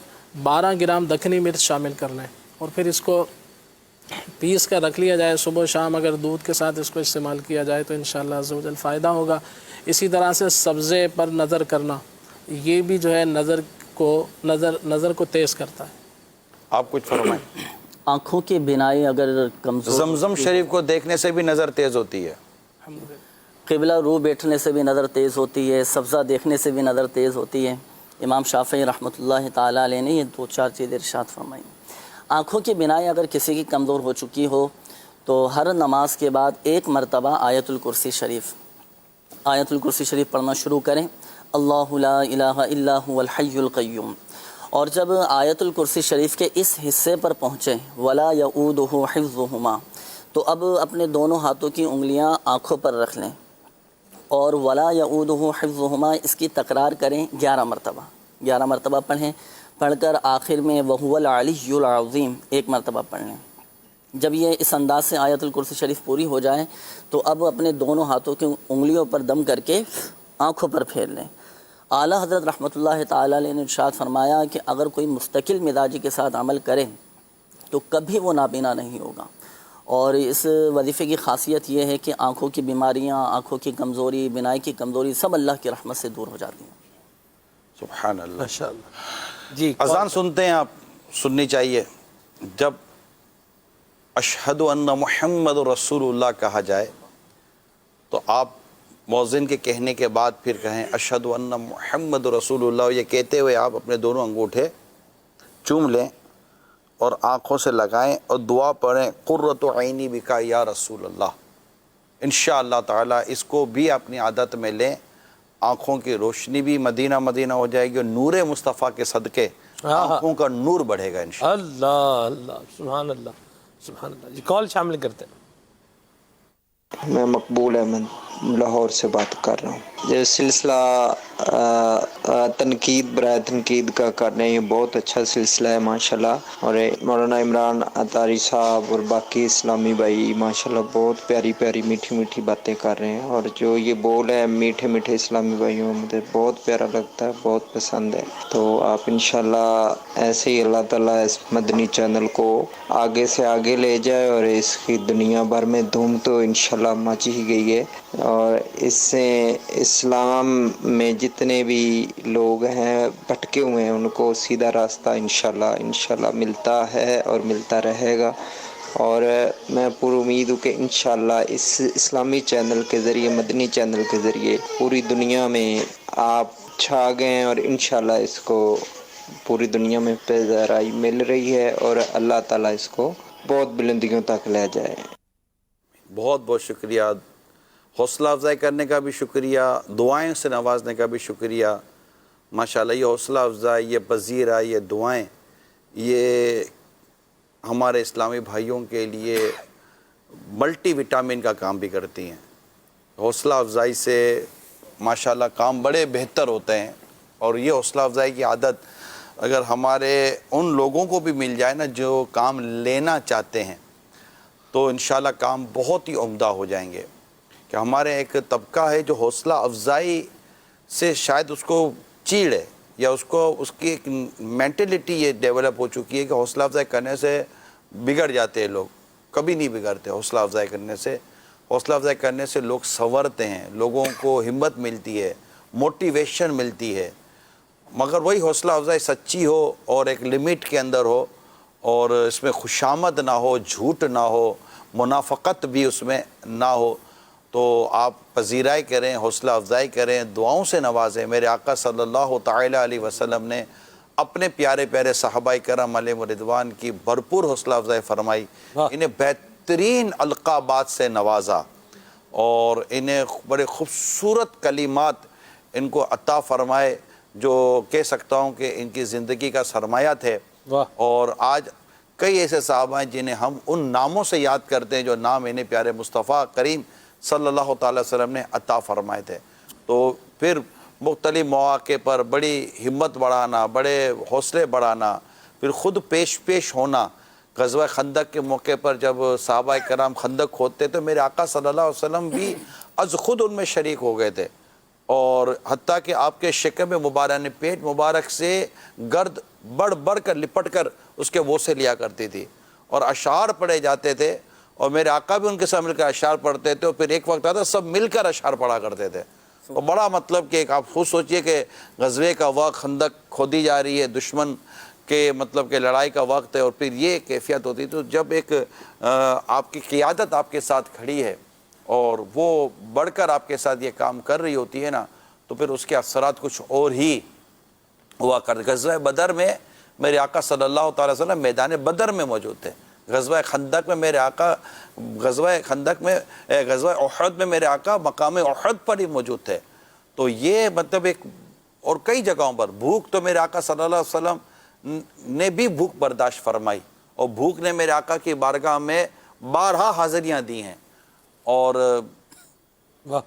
12 گرام دکنی مرچ شامل کر لیں اور پھر اس کو پیس کر رکھ لیا جائے، صبح و شام اگر دودھ کے ساتھ اس کو استعمال کیا جائے تو انشاءاللہ عز و جل فائدہ ہوگا۔ اسی طرح سے سبزے پر نظر کرنا، یہ بھی جو ہے نظر کو تیز کرتا ہے۔ آپ کچھ فرمائیں۔ آنکھوں کی بینائی اگر کمزور، زمزم شریف کو دیکھنے سے بھی نظر تیز ہوتی ہے، قبلہ رو بیٹھنے سے بھی نظر تیز ہوتی ہے، سبزہ دیکھنے سے بھی نظر تیز ہوتی ہے۔ امام شافعی رحمۃ اللہ تعالیٰ علیہ نے یہ 2-4 چیزیں ارشاد فرمائی۔ آنکھوں کی بینائی اگر کسی کی کمزور ہو چکی ہو تو ہر نماز کے بعد 1 مرتبہ آیت الکرسی شریف پڑھنا شروع کریں، اللہ لا الہ الا هو الحی القیوم، اور جب آیت الکرسی شریف کے اس حصے پر پہنچیں ولا یعودہ حفظہما، تو اب اپنے دونوں ہاتھوں کی انگلیاں آنکھوں پر رکھ لیں اور ولا یعودہ حفظہما اس کی تکرار کریں 11 مرتبہ پڑھیں، پڑھ کر آخر میں وہو العلی العظیم 1 مرتبہ پڑھ لیں۔ جب یہ اس انداز سے آیت الکرسی شریف پوری ہو جائے تو اب اپنے دونوں ہاتھوں کی انگلیوں پر دم کر کے آنکھوں پر پھیر لیں۔ اعلیٰ حضرت رحمۃ اللہ تعالیٰ علیہ نے ارشاد فرمایا کہ اگر کوئی مستقل مزاجی کے ساتھ عمل کرے تو کبھی وہ نابینا نہیں ہوگا، اور اس وظیفے کی خاصیت یہ ہے کہ آنکھوں کی بیماریاں، آنکھوں کی کمزوری، بینائی کی کمزوری سب اللہ کی رحمت سے دور ہو جاتی ہیں۔ سبحان اللہ۔ ماشاءاللہ جی اذان سنتے ہیں آپ، سننی چاہیے، جب اشہد ان محمد رسول اللہ کہا جائے تو آپ مؤذن کے کہنے کے بعد پھر کہیں اشہد ان محمد رسول اللہ، یہ کہتے ہوئے آپ اپنے دونوں انگوٹھے چوم لیں اور آنکھوں سے لگائیں اور دعا پڑھیں قرۃ عینی بکا یا رسول اللہ۔ انشاءاللہ تعالی اس کو بھی اپنی عادت میں لیں، آنکھوں کی روشنی بھی مدینہ ہو جائے گی اور نور مصطفیٰ کے صدقے آنکھوں کا نور بڑھے گا انشاءاللہ۔ اللہ سبحان اللہ سبحان اللہ۔ جی کال شامل کرتے ہیں۔ میں مقبول احمد لاہور سے بات کر رہا ہوں۔ یہ سلسلہ تنقید برائے تنقید کا کر رہے ہیں، یہ بہت اچھا سلسلہ ہے ماشاءاللہ، اور مولانا عمران عطاری صاحب اور باقی اسلامی بھائی ماشاءاللہ بہت پیاری پیاری میٹھی میٹھی باتیں کر رہے ہیں، اور جو یہ بول ہے میٹھے میٹھے اسلامی بھائیوں مجھے بہت پیارا لگتا ہے، بہت پسند ہے۔ تو آپ انشاءاللہ ایسے ہی اللہ تعالیٰ اس مدنی چینل کو آگے سے آگے لے جائے، اور اس کی دنیا بھر میں دھوم تو انشاءاللہ مچ ہی گئی ہے، اور اس سے اسلام میں جتنے بھی لوگ ہیں بھٹکے ہوئے ہیں ان کو سیدھا راستہ انشاءاللہ ملتا ہے اور ملتا رہے گا، اور میں پر امید ہوں کہ انشاءاللہ اس اسلامی چینل کے ذریعے، مدنی چینل کے ذریعے پوری دنیا میں آپ چھا گئے، اور انشاءاللہ اس کو پوری دنیا میں پذیرائی مل رہی ہے، اور اللہ تعالیٰ اس کو بہت بلندیوں تک لے جائے۔ بہت بہت شکریہ، حوصلہ افزائی کرنے کا بھی شکریہ، دعائیں سے نوازنے کا بھی شکریہ۔ ماشاءاللہ یہ حوصلہ افزائی، یہ پذیرا، یہ دعائیں، یہ ہمارے اسلامی بھائیوں کے لیے ملٹی وٹامن کا کام بھی کرتی ہیں۔ حوصلہ افزائی سے ماشاءاللہ کام بڑے بہتر ہوتے ہیں، اور یہ حوصلہ افزائی کی عادت اگر ہمارے ان لوگوں کو بھی مل جائے نا جو کام لینا چاہتے ہیں تو انشاءاللہ کام بہت ہی عمدہ ہو جائیں گے۔ کہ ہمارے ایک طبقہ ہے جو حوصلہ افزائی سے شاید اس کو چیڑ ہے یا اس کو اس کی ایک مینٹلٹی یہ ڈیولپ ہو چکی ہے کہ حوصلہ افزائی کرنے سے بگڑ جاتے ہیں لوگ. کبھی نہیں بگڑتے. حوصلہ افزائی کرنے سے لوگ سنورتے ہیں, لوگوں کو ہمت ملتی ہے, موٹیویشن ملتی ہے. مگر وہی حوصلہ افزائی سچی ہو اور ایک لمٹ کے اندر ہو, اور اس میں خوشامد نہ ہو, جھوٹ نہ ہو, منافقت بھی اس میں نہ ہو, تو آپ پذیرائی کریں, حوصلہ افزائی کریں, دعاؤں سے نوازیں. میرے آقا صلی اللہ تعالی علیہ وسلم نے اپنے پیارے پیارے صحابہ کرام علیہ رضوان کی بھرپور حوصلہ افزائی فرمائی, انہیں بہترین القابات سے نوازا اور انہیں بڑے خوبصورت کلمات ان کو عطا فرمائے, جو کہہ سکتا ہوں کہ ان کی زندگی کا سرمایہ تھے. اور آج کئی ایسے صحابہ ہیں جنہیں ہم ان ناموں سے یاد کرتے ہیں جو نام انہیں پیارے مصطفیٰ کریم صلی اللہ تعالی وسلم نے عطا فرمائے تھے. تو پھر مختلف مواقع پر بڑی ہمت بڑھانا, بڑے حوصلے بڑھانا, پھر خود پیش ہونا. غزوہ خندق کے موقع پر جب صحابہ کرام خندق کھودتے تو میرے آقا صلی اللہ علیہ وسلم بھی از خود ان میں شریک ہو گئے تھے, اور حتیٰ کہ آپ کے شکم مبارک نے پیٹ مبارک سے گرد بڑھ کر لپٹ کر اس کے بوسے لیا کرتی تھی, اور اشعار پڑھے جاتے تھے, اور میرے آقا بھی ان کے ساتھ مل کر اشعار پڑھتے تھے, اور پھر ایک وقت آتا سب مل کر اشعار پڑھا کرتے تھے. اور بڑا مطلب کہ ایک آپ خود سوچئے کہ غزوے کا وقت, خندق کھودی جا رہی ہے, دشمن کے مطلب کہ لڑائی کا وقت ہے, اور پھر یہ کیفیت ہوتی. تو جب ایک آپ کی قیادت آپ کے ساتھ کھڑی ہے اور وہ بڑھ کر آپ کے ساتھ یہ کام کر رہی ہوتی ہے نا, تو پھر اس کے اثرات کچھ اور ہی ہوا کرتے. غزوہ بدر میں میرے آقا صلی اللہ تعالی وسلم میدان بدر میں موجود تھے. غزوہ خندق میں میرے آقا غزوہ احد میں میرے آقا مقام احد پر ہی موجود تھے. تو یہ مطلب ایک, اور کئی جگہوں پر بھوک تو میرے آقا صلی اللہ علیہ وسلم نے بھی بھوک برداشت فرمائی, اور بھوک نے میرے آقا کی بارگاہ میں 12 حاضریاں دی ہیں. اور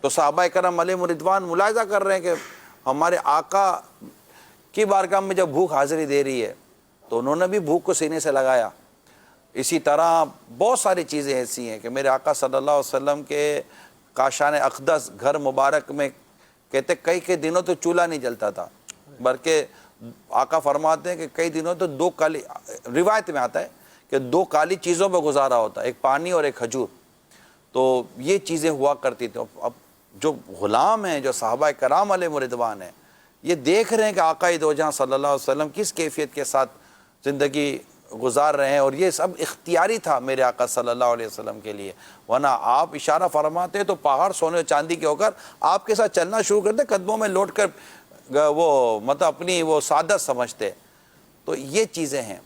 تو صحابہ کرام علیہ رضوان ملاحظہ کر رہے ہیں کہ ہمارے آقا کی بارگاہ میں جب بھوک حاضری دے رہی ہے تو انہوں نے بھی بھوک کو سینے سے لگایا. اسی طرح بہت ساری چیزیں ایسی ہیں کہ میرے آقا صلی اللہ علیہ وسلم کے کاشان اقدس گھر مبارک میں کہتے کئی دنوں تو چولہا نہیں جلتا تھا, بلکہ آقا فرماتے ہیں کہ کئی دنوں تو 2 کالی, روایت میں آتا ہے کہ 2 کالی چیزوں پہ گزارا ہوتا, ایک پانی اور ایک کھجور. تو یہ چیزیں ہوا کرتی تھیں. اب جو غلام ہیں, جو صحابہ کرام علیہ رضوان ہیں, یہ دیکھ رہے ہیں کہ آقا دو جہاں صلی اللہ علیہ وسلم کس کیفیت کے ساتھ زندگی گزار رہے ہیں, اور یہ سب اختیاری تھا میرے آقا صلی اللہ علیہ وسلم کے لیے. ورنہ آپ اشارہ فرماتے تو پہاڑ سونے و چاندی کے ہو کر آپ کے ساتھ چلنا شروع کرتے, قدموں میں لوٹ کر وہ مطلب اپنی وہ سعادت سمجھتے. تو یہ چیزیں ہیں.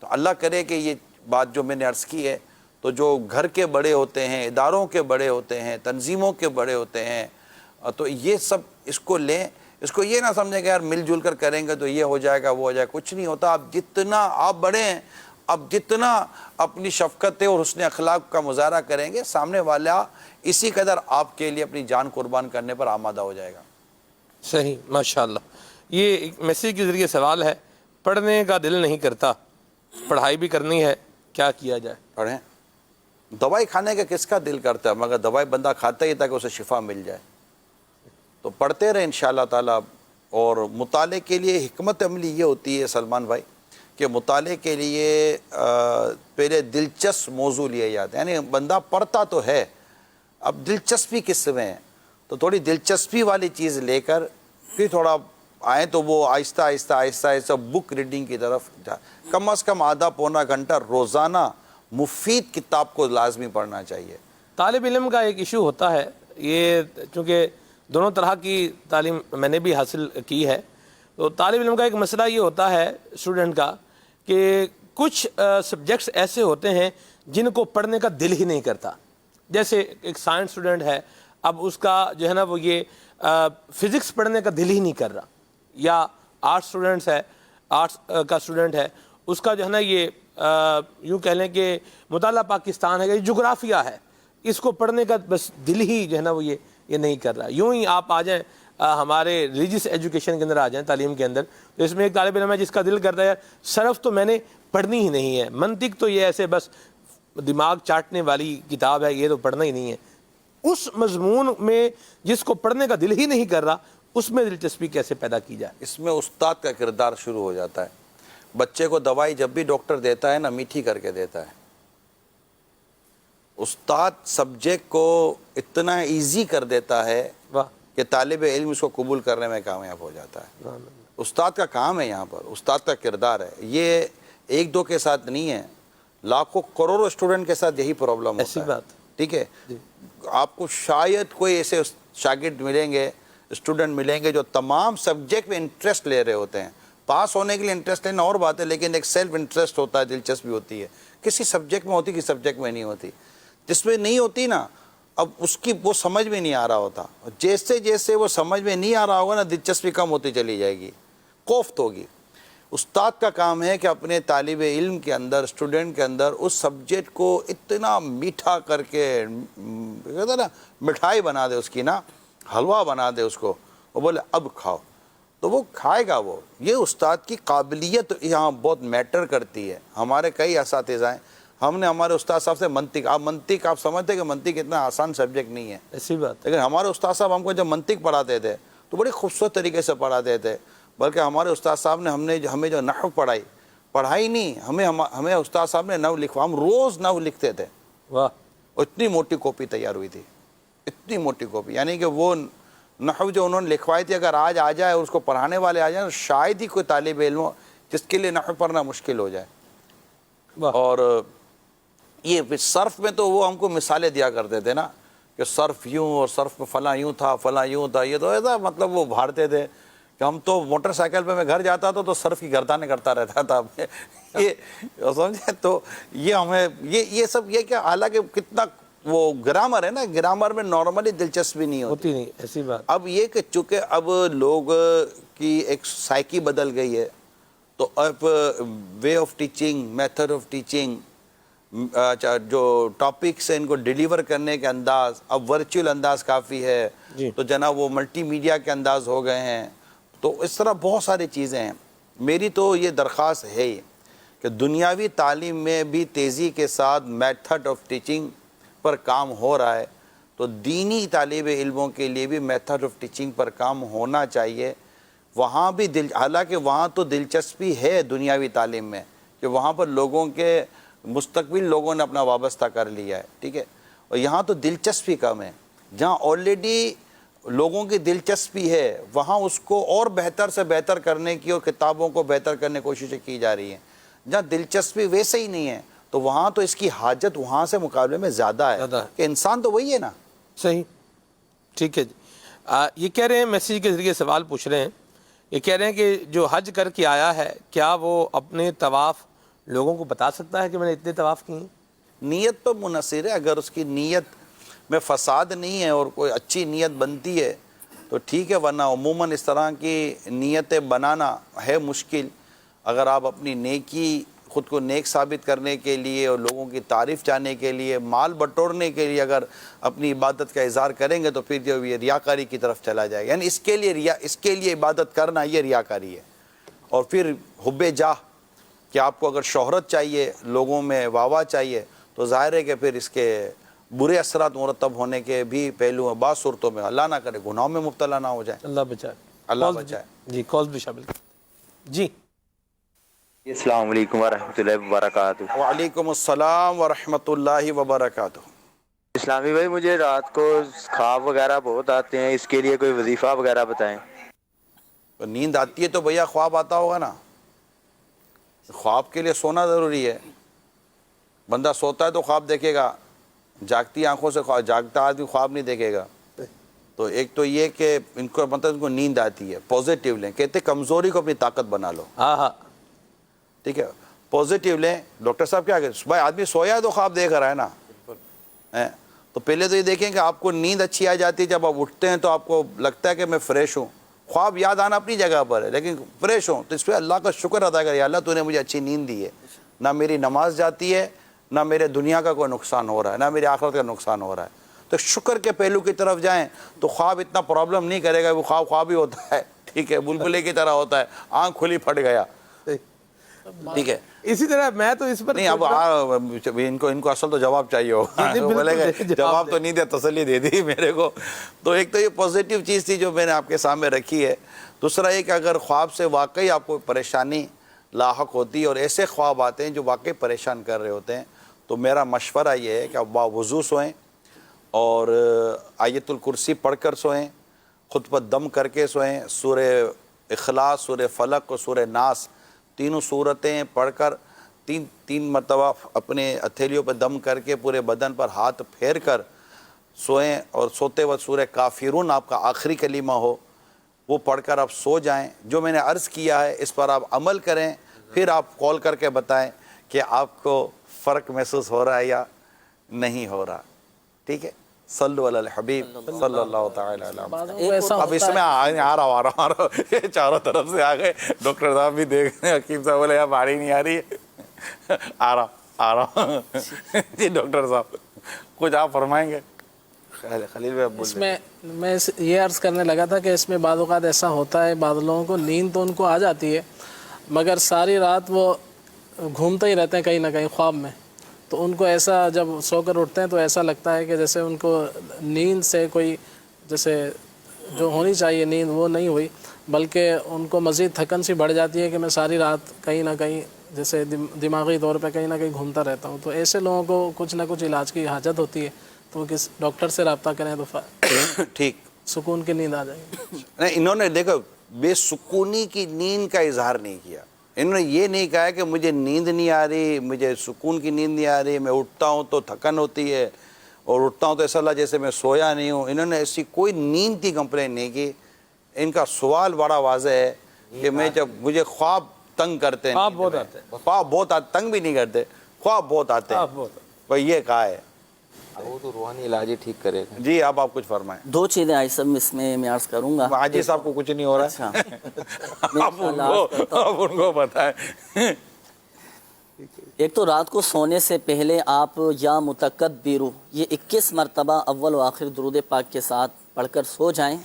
تو اللہ کرے کہ یہ بات جو میں نے عرض کی ہے, تو جو گھر کے بڑے ہوتے ہیں, اداروں کے بڑے ہوتے ہیں, تنظیموں کے بڑے ہوتے ہیں, تو یہ سب اس کو لیں. اس کو یہ نہ سمجھیں کہ یار مل جل کر کریں گے تو یہ ہو جائے گا وہ ہو جائے گا. کچھ نہیں ہوتا. آپ جتنا آپ بڑے ہیں, اب جتنا اپنی شفقت اور حسن اخلاق کا مظاہرہ کریں گے, سامنے والا اسی قدر آپ کے لیے اپنی جان قربان کرنے پر آمادہ ہو جائے گا. صحیح, ماشاءاللہ. یہ ایک میسیج کے ذریعے سوال ہے, پڑھنے کا دل نہیں کرتا, پڑھائی بھی کرنی ہے, کیا کیا جائے؟ پڑھیں. دوائی کھانے کا کس کا دل کرتا ہے, مگر دوائی بندہ کھاتا ہی تاکہ اسے شفا مل جائے. تو پڑھتے رہیں انشاءاللہ تعالیٰ. اور مطالعے کے لیے حکمت عملی یہ ہوتی ہے سلمان بھائی کہ مطالعے کے لیے پہلے دلچسپ موضوع لیے جاتے ہیں. یعنی بندہ پڑھتا تو ہے, اب دلچسپی کس میں ہے, تو تھوڑی دلچسپی والی چیز لے کر پھر تھوڑا آئیں تو وہ آہستہ آہستہ بک ریڈنگ کی طرف کم از کم آدھا پونا گھنٹہ روزانہ مفید کتاب کو لازمی پڑھنا چاہیے. طالب علم کا ایک ایشو ہوتا ہے, یہ چونکہ دونوں طرح کی تعلیم میں نے بھی حاصل کی ہے, تو طالب علم کا ایک مسئلہ یہ ہوتا ہے اسٹوڈنٹ کا کہ کچھ سبجیکٹس ایسے ہوتے ہیں جن کو پڑھنے کا دل ہی نہیں کرتا. جیسے ایک سائنس اسٹوڈنٹ ہے, اب اس کا جو ہے نا وہ یہ فزکس پڑھنے کا دل ہی نہیں کر رہا, یا آرٹس اسٹوڈنٹس ہے, آرٹس کا اسٹوڈنٹ ہے, اس کا جو ہے نا یہ یوں کہہ لیں کہ مطالعہ پاکستان ہے یا جغرافیہ ہے, اس کو پڑھنے کا بس دل ہی جو ہے نا وہ یہ نہیں کر رہا. یوں ہی آپ آ جائیں ہمارے ریلیجس ایجوکیشن کے اندر آ جائیں, تعلیم کے اندر, تو اس میں ایک طالب علم ہے جس کا دل کرتا ہے یار صرف تو میں نے پڑھنی ہی نہیں ہے, منطق تو یہ ایسے بس دماغ چاٹنے والی کتاب ہے, یہ تو پڑھنا ہی نہیں ہے. اس مضمون میں جس کو پڑھنے کا دل ہی نہیں کر رہا, اس میں دلچسپی کیسے پیدا کی جائے؟ اس میں استاد کا کردار شروع ہو جاتا ہے. بچے کو دوائی جب بھی ڈاکٹر دیتا ہے نا میٹھی کر کے دیتا ہے. استاد سبجیکٹ کو اتنا ایزی کر دیتا ہے واہ کہ طالب علم اس کو قبول کرنے میں کامیاب ہو جاتا ہے. استاد کا کام ہے یہاں پر, استاد کا کردار ہے. یہ ایک دو کے ساتھ نہیں ہے, لاکھوں کروڑوں اسٹوڈنٹ کے ساتھ یہی پرابلم ایسی ہوتا ہے. بات. ٹھیک ہے, آپ کو شاید کوئی ایسے شاگرد ملیں گے, اسٹوڈنٹ ملیں گے جو تمام سبجیکٹ میں انٹرسٹ لے رہے ہوتے ہیں. پاس ہونے کے لیے انٹرسٹ لینا اور بات ہے, لیکن ایک سیلف انٹرسٹ ہوتا ہے, دلچسپی ہوتی ہے. کسی سبجیکٹ میں ہوتی, کسی سبجیکٹ میں نہیں ہوتی. جس میں نہیں ہوتی نا, اب اس کی وہ سمجھ میں نہیں آ رہا ہوتا. جیسے جیسے وہ سمجھ میں نہیں آ رہا ہوگا نا, دلچسپی کم ہوتی چلی جائے گی, کوفت ہوگی. استاد کا کام ہے کہ اپنے طالب علم کے اندر, اسٹوڈنٹ کے اندر اس سبجیکٹ کو اتنا میٹھا کر کے, کہتے ہیں نا مٹھائی بنا دے اس کی نا, حلوہ بنا دے اس کو, وہ بولے اب کھاؤ, تو وہ کھائے گا. وہ یہ استاد کی قابلیت یہاں بہت میٹر کرتی ہے. ہمارے کئی اساتذہ ہیں, ہم نے ہمارے استاد صاحب سے منطق آپ سمجھتے کہ منطق اتنا آسان سبجیکٹ نہیں ہے, ایسی بات. لیکن ہمارے استاد صاحب ہم کو جب منطق پڑھاتے تھے تو بڑی خوبصورت طریقے سے پڑھاتے تھے. بلکہ ہمارے استاد صاحب نے ہمیں جو نحو پڑھائی نہیں, ہمیں استاد صاحب نے نحو لکھوا, ہم روز نحو لکھتے تھے. واہ, اتنی موٹی کاپی تیار ہوئی تھی, اتنی موٹی کاپی. یعنی کہ وہ نحو جو انہوں نے لکھوائی تھی, اگر آج آ جائے اور اس کو پڑھانے والے آ جائیں, شاید ہی کوئی طالب علم ہو جس کے لیے نحو پڑھنا مشکل ہو جائے. واہ. اور یہ صرف میں تو وہ ہم کو مثالیں دیا کرتے تھے نا, کہ صرف یوں اور صرف میں فلاں یوں تھا, فلاں یوں تھا. یہ تو ایسا مطلب وہ بھارتے تھے کہ ہم تو موٹر سائیکل پہ میں گھر جاتا تھا تو صرف کی گردانیں کرتا رہتا تھا. یہ سمجھے, تو یہ ہمیں یہ سب یہ کیا, حالانکہ کتنا وہ گرامر ہے نا, گرامر میں نارملی دلچسپی نہیں ہوتی. نہیں, ایسی بات. اب یہ کہ چونکہ اب لوگ کی ایک سائیکی بدل گئی ہے, تو اب way of teaching, method of teaching, جو ٹاپکس ہیں ان کو ڈیلیور کرنے کے انداز, اب ورچوئل انداز کافی ہے. تو جناب وہ ملٹی میڈیا کے انداز ہو گئے ہیں. تو اس طرح بہت ساری چیزیں ہیں. میری تو یہ درخواست ہے ہی کہ دنیاوی تعلیم میں بھی تیزی کے ساتھ میتھڈ آف ٹیچنگ پر کام ہو رہا ہے, تو دینی طالب علموں کے لیے بھی میتھڈ آف ٹیچنگ پر کام ہونا چاہیے. وہاں بھی حالانکہ وہاں تو دلچسپی ہے دنیاوی تعلیم میں, کہ وہاں پر لوگوں کے مستقبل لوگوں نے اپنا وابستہ کر لیا ہے. ٹھیک ہے, اور یہاں تو دلچسپی کم ہے. جہاں آلریڈی لوگوں کی دلچسپی ہے, وہاں اس کو اور بہتر سے بہتر کرنے کی اور کتابوں کو بہتر کرنے کی کوششیں کی جا رہی ہیں. جہاں دلچسپی ویسے ہی نہیں ہے, تو وہاں تو اس کی حاجت وہاں سے مقابلے میں زیادہ ہے, کہ انسان تو وہی ہے نا. صحیح, ٹھیک ہے جی. یہ کہہ رہے ہیں, میسیج کے ذریعے سوال پوچھ رہے ہیں, یہ کہہ رہے ہیں کہ جو حج کر کے آیا ہے, کیا وہ اپنے طواف لوگوں کو بتا سکتا ہے کہ میں نے اتنے طواف کیے؟ نیت تو منحصر ہے. اگر اس کی نیت میں فساد نہیں ہے اور کوئی اچھی نیت بنتی ہے تو ٹھیک ہے, ورنہ عموماً اس طرح کی نیتیں بنانا ہے مشکل. اگر آپ اپنی نیکی, خود کو نیک ثابت کرنے کے لیے اور لوگوں کی تعریف چاہنے کے لیے, مال بٹورنے کے لیے اگر اپنی عبادت کا اظہار کریں گے, تو پھر جو یہ ریاکاری کی طرف چلا جائے گا. یعنی اس کے لیے عبادت کرنا یہ ریاکاری ہے. اور پھر حب جاہ, کہ آپ کو اگر شہرت چاہیے, لوگوں میں واہ چاہیے, تو ظاہر ہے کہ پھر اس کے برے اثرات مرتب ہونے کے بھی پہلو ہیں. بعض صورتوں میں اللہ نہ کرے گناہوں میں مبتلا نہ ہو جائے. اللہ بچائے, اللہ بچائے. جی, کالز بھی شامل کریں. جی, السلام علیکم ورحمۃ اللہ وبرکاتہ. وعلیکم السلام ورحمۃ اللہ وبرکاتہ. اسلامی بھائی, مجھے رات کو خواب وغیرہ بہت آتے ہیں, اس کے لیے کوئی وظیفہ وغیرہ بتائیں. نیند آتی ہے تو بھیا خواب آتا ہوگا نا. خواب کے لیے سونا ضروری ہے. بندہ سوتا ہے تو خواب دیکھے گا, جاگتی آنکھوں سے جاگتا آدمی خواب نہیں دیکھے گا. تو ایک تو یہ کہ ان کو مطلب ان کو نیند آتی ہے, پازیٹیو لیں. کہتے کمزوری کو اپنی طاقت بنا لو. ہاں ہاں, ٹھیک ہے, پازیٹیو لیں. ڈاکٹر صاحب کیا کہ بھائی آدمی سویا ہے تو خواب دیکھ رہا ہے نا. تو پہلے تو یہ دیکھیں کہ آپ کو نیند اچھی آ جاتی ہے, جب آپ اٹھتے ہیں تو آپ کو لگتا ہے کہ میں فریش ہوں. خواب یاد آنا اپنی جگہ پر ہے, لیکن فریش ہوں تو اس پہ اللہ کا شکر ادا کرے, یا اللہ تو نے مجھے اچھی نیند دی ہے. نہ میری نماز جاتی ہے, نہ میرے دنیا کا کوئی نقصان ہو رہا ہے, نہ میری آخرت کا نقصان ہو رہا ہے. تو شکر کے پہلو کی طرف جائیں تو خواب اتنا پرابلم نہیں کرے گا. وہ خواب ہی ہوتا ہے, ٹھیک ہے, بلبلے کی طرح ہوتا ہے, آنکھ کھلی پھٹ گیا. ٹھیک ہے. اسی طرح میں تو اس پر نہیں اب ان کو اصل تو جواب چاہیے ہوگا. بولے گا جواب تو نہیں دیا, تسلی دے دی میرے کو. تو ایک تو یہ پازیٹیو چیز تھی جو میں نے آپ کے سامنے رکھی ہے. دوسرا یہ کہ اگر خواب سے واقعی آپ کو پریشانی لاحق ہوتی ہے اور ایسے خواب آتے ہیں جو واقعی پریشان کر رہے ہوتے ہیں, تو میرا مشورہ یہ ہے کہ آپ باوضو سوئیں اور آیت الکرسی پڑھ کر سوئیں, خود پر دم کر کے سوئیں, سورہ اخلاص, سورہ فلق اور سورہ ناس تینوں صورتیں پڑھ کر تین مرتبہ اپنے ہتھیلیوں پہ دم کر کے پورے بدن پر ہاتھ پھیر کر سوئیں, اور سوتے وقت سورہ کافرون آپ کا آخری کلمہ ہو, وہ پڑھ کر آپ سو جائیں. جو میں نے عرض کیا ہے اس پر آپ عمل کریں, پھر آپ کال کر کے بتائیں کہ آپ کو فرق محسوس ہو رہا ہے یا نہیں ہو رہا. ٹھیک ہے, صلو علی الحبیب صلی اللہ تعالی علیہ وسلم. اب اس میں آ رہا یہ چاروں طرف سے آ گئے. ڈاکٹر صاحب بھی دیکھ رہے ہیں, حکیم صاحب بولے یار باری نہیں آ رہی ہے. آ رہا جی ڈاکٹر صاحب کچھ آپ فرمائیں گے؟ خلیل بھائی اس میں یہ عرض کرنے لگا تھا کہ اس میں بعض اوقات ایسا ہوتا ہے, بعض لوگوں کو نیند تو ان کو آ جاتی ہے مگر ساری رات وہ گھومتے ہی رہتے ہیں کہیں نہ کہیں خواب میں. تو ان کو ایسا جب سو کر اٹھتے ہیں تو ایسا لگتا ہے کہ جیسے ان کو نیند سے کوئی جیسے جو ہونی چاہیے نیند وہ نہیں ہوئی, بلکہ ان کو مزید تھکن سی بڑھ جاتی ہے کہ میں ساری رات کہیں نہ کہیں جیسے دماغی طور پہ کہیں نہ کہیں گھومتا رہتا ہوں. تو ایسے لوگوں کو کچھ نہ کچھ علاج کی حاجت ہوتی ہے, تو کس ڈاکٹر سے رابطہ کریں تو ٹھیک سکون کی نیند آ جائے گی. نہیں, انہوں نے دیکھو بے سکونی کی نیند کا اظہار نہیں کیا. انہوں نے یہ نہیں کہا کہ مجھے نیند نہیں آ رہی, مجھے سکون کی نیند نہیں آ رہی, میں اٹھتا ہوں تو تھکن ہوتی ہے اور اٹھتا ہوں تو ایسا لگا جیسے میں سویا نہیں ہوں. انہوں نے ایسی کوئی نیند کی کمپلین نہیں کی. ان کا سوال بڑا واضح ہے کہ میں جب مجھے خواب تنگ کرتے ہیں, خواب بہت آتے, تنگ بھی نہیں کرتے, خواب بہت آتے ہیں, بھائی یہ کہا ہے. وہ تو روحانی علاج ہی ٹھیک کرے گا. جی آپ کچھ فرمائیں. دو چیزیں آئی سب اس میں عرض کروں گا. حاجی صاحب کو کچھ نہیں ہو رہا ہے, آپ ان کو بتائیں. ایک تو رات کو سونے سے پہلے آپ یا متکبرو یہ 21 مرتبہ اول و آخر درود پاک کے ساتھ پڑھ کر سو جائیں.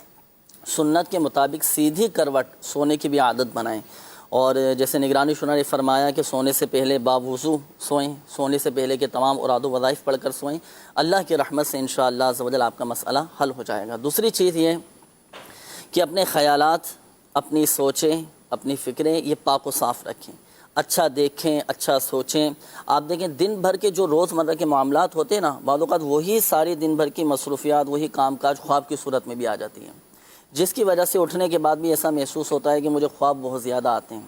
سنت کے مطابق سیدھی کروٹ سونے کی بھی عادت بنائیں, اور جیسے نگرانی شورا نے فرمایا کہ سونے سے پہلے باوضو سوئیں, سونے سے پہلے کے تمام اراد و وظائف پڑھ کر سوئیں. اللہ کی رحمت سے انشاءاللہ عز و جل آپ کا مسئلہ حل ہو جائے گا. دوسری چیز یہ کہ اپنے خیالات, اپنی سوچیں, اپنی فکریں یہ پاک و صاف رکھیں, اچھا دیکھیں, اچھا سوچیں. آپ دیکھیں دن بھر کے جو روزمرہ کے معاملات ہوتے ہیں نا, بعض اوقات وہی ساری دن بھر کی مصروفیات, وہی کام کاج خواب کی صورت میں بھی آ جاتی ہیں, جس کی وجہ سے اٹھنے کے بعد بھی ایسا محسوس ہوتا ہے کہ مجھے خواب بہت زیادہ آتے ہیں.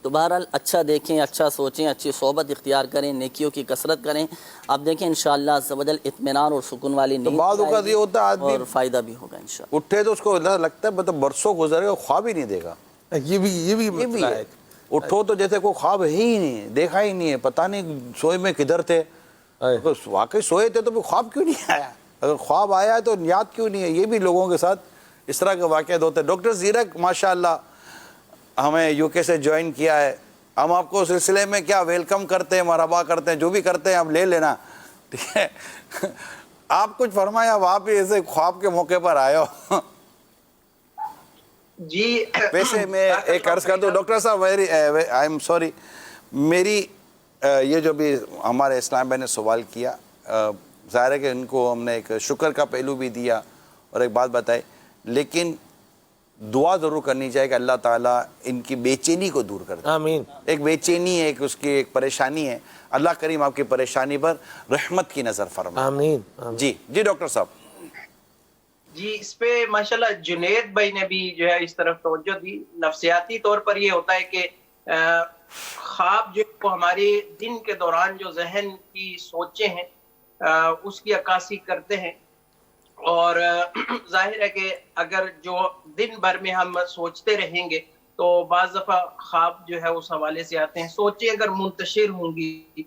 تو بہرحال اچھا دیکھیں, اچھا سوچیں, اچھی صحبت اختیار کریں, نیکیوں کی کثرت کریں. آپ دیکھیں انشاءاللہ عز و جل اطمینان اور سکون والی نیند بعض اوقات یہ ہوتا ہے آدمی اور فائدہ بھی ہوگا انشاءاللہ. اٹھے تو اس کو لگتا ہے مطلب برسوں گزر گئے, خواب ہی نہیں دیکھا. یہ بھی مسئلہ ہے. اٹھو تو جیسے کوئی خواب ہے ہی نہیں, دیکھا ہی نہیں ہے, پتہ نہیں سوئے میں کدھر تھے. واقعی سوئے تھے تو پھر خواب کیوں نہیں آیا؟ اگر خواب آیا ہے تو یاد کیوں نہیں ہے؟ یہ بھی لوگوں کے ساتھ اس طرح کے واقعات ہوتے ہیں. ڈاکٹر زیرک ماشاءاللہ ہمیں یو کے سے جوائن کیا ہے. ہم آپ کو سلسلے میں کیا ویلکم کرتے ہیں, مرحبا کرتے ہیں, جو بھی کرتے ہیں آپ لے لینا. ٹھیک ہے, آپ کچھ فرمائیں. اب آپ ہی ایسے خواب کے موقع پر آئے ہو. جی ویسے میں ایک عرض کر دوں ڈاکٹر صاحب, آئی ایم سوری, میری یہ جو بھی ہمارے اسلام بھائی نے سوال کیا, ظاہر ہے کہ ان کو ہم نے ایک شکر کا پہلو بھی دیا اور ایک بات بتائی, لیکن دعا ضرور کرنی چاہیے کہ اللہ تعالیٰ ان کی بے چینی کو دور کر دے. آمین. ایک بے چینی ہے, ایک اس کی ایک پریشانی ہے, اللہ کریم آپ کی پریشانی پر رحمت کی نظر فرمائے. آمین. جی ڈاکٹر صاحب. جی اس پہ ماشاءاللہ جنید بھائی نے بھی جو ہے اس طرف توجہ دی. نفسیاتی طور پر یہ ہوتا ہے کہ خواب جو ہمارے دن کے دوران جو ذہن کی سوچیں ہیں اس کی عکاسی کرتے ہیں, اور ظاہر ہے کہ اگر جو دن بھر میں ہم سوچتے رہیں گے تو بعض دفعہ خواب جو ہے اس حوالے سے آتے ہیں. سوچیں اگر منتشر ہوں گی,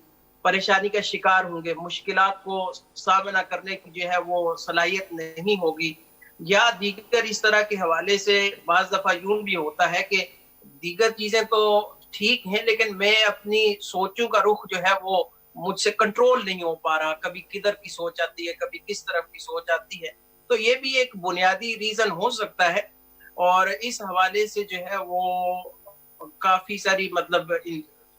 پریشانی کا شکار ہوں گے, مشکلات کو سامنا کرنے کی جو ہے وہ صلاحیت نہیں ہوگی, یا دیگر اس طرح کے حوالے سے بعض دفعہ یوں بھی ہوتا ہے کہ دیگر چیزیں تو ٹھیک ہیں لیکن میں اپنی سوچوں کا رخ جو ہے وہ مجھ سے کنٹرول نہیں ہو پا رہا, کبھی کدھر کی سوچ آتی ہے, کبھی کس طرف کی سوچ آتی ہے. تو یہ بھی ایک بنیادی ریزن ہو سکتا ہے, اور اس حوالے سے جو ہے وہ کافی ساری مطلب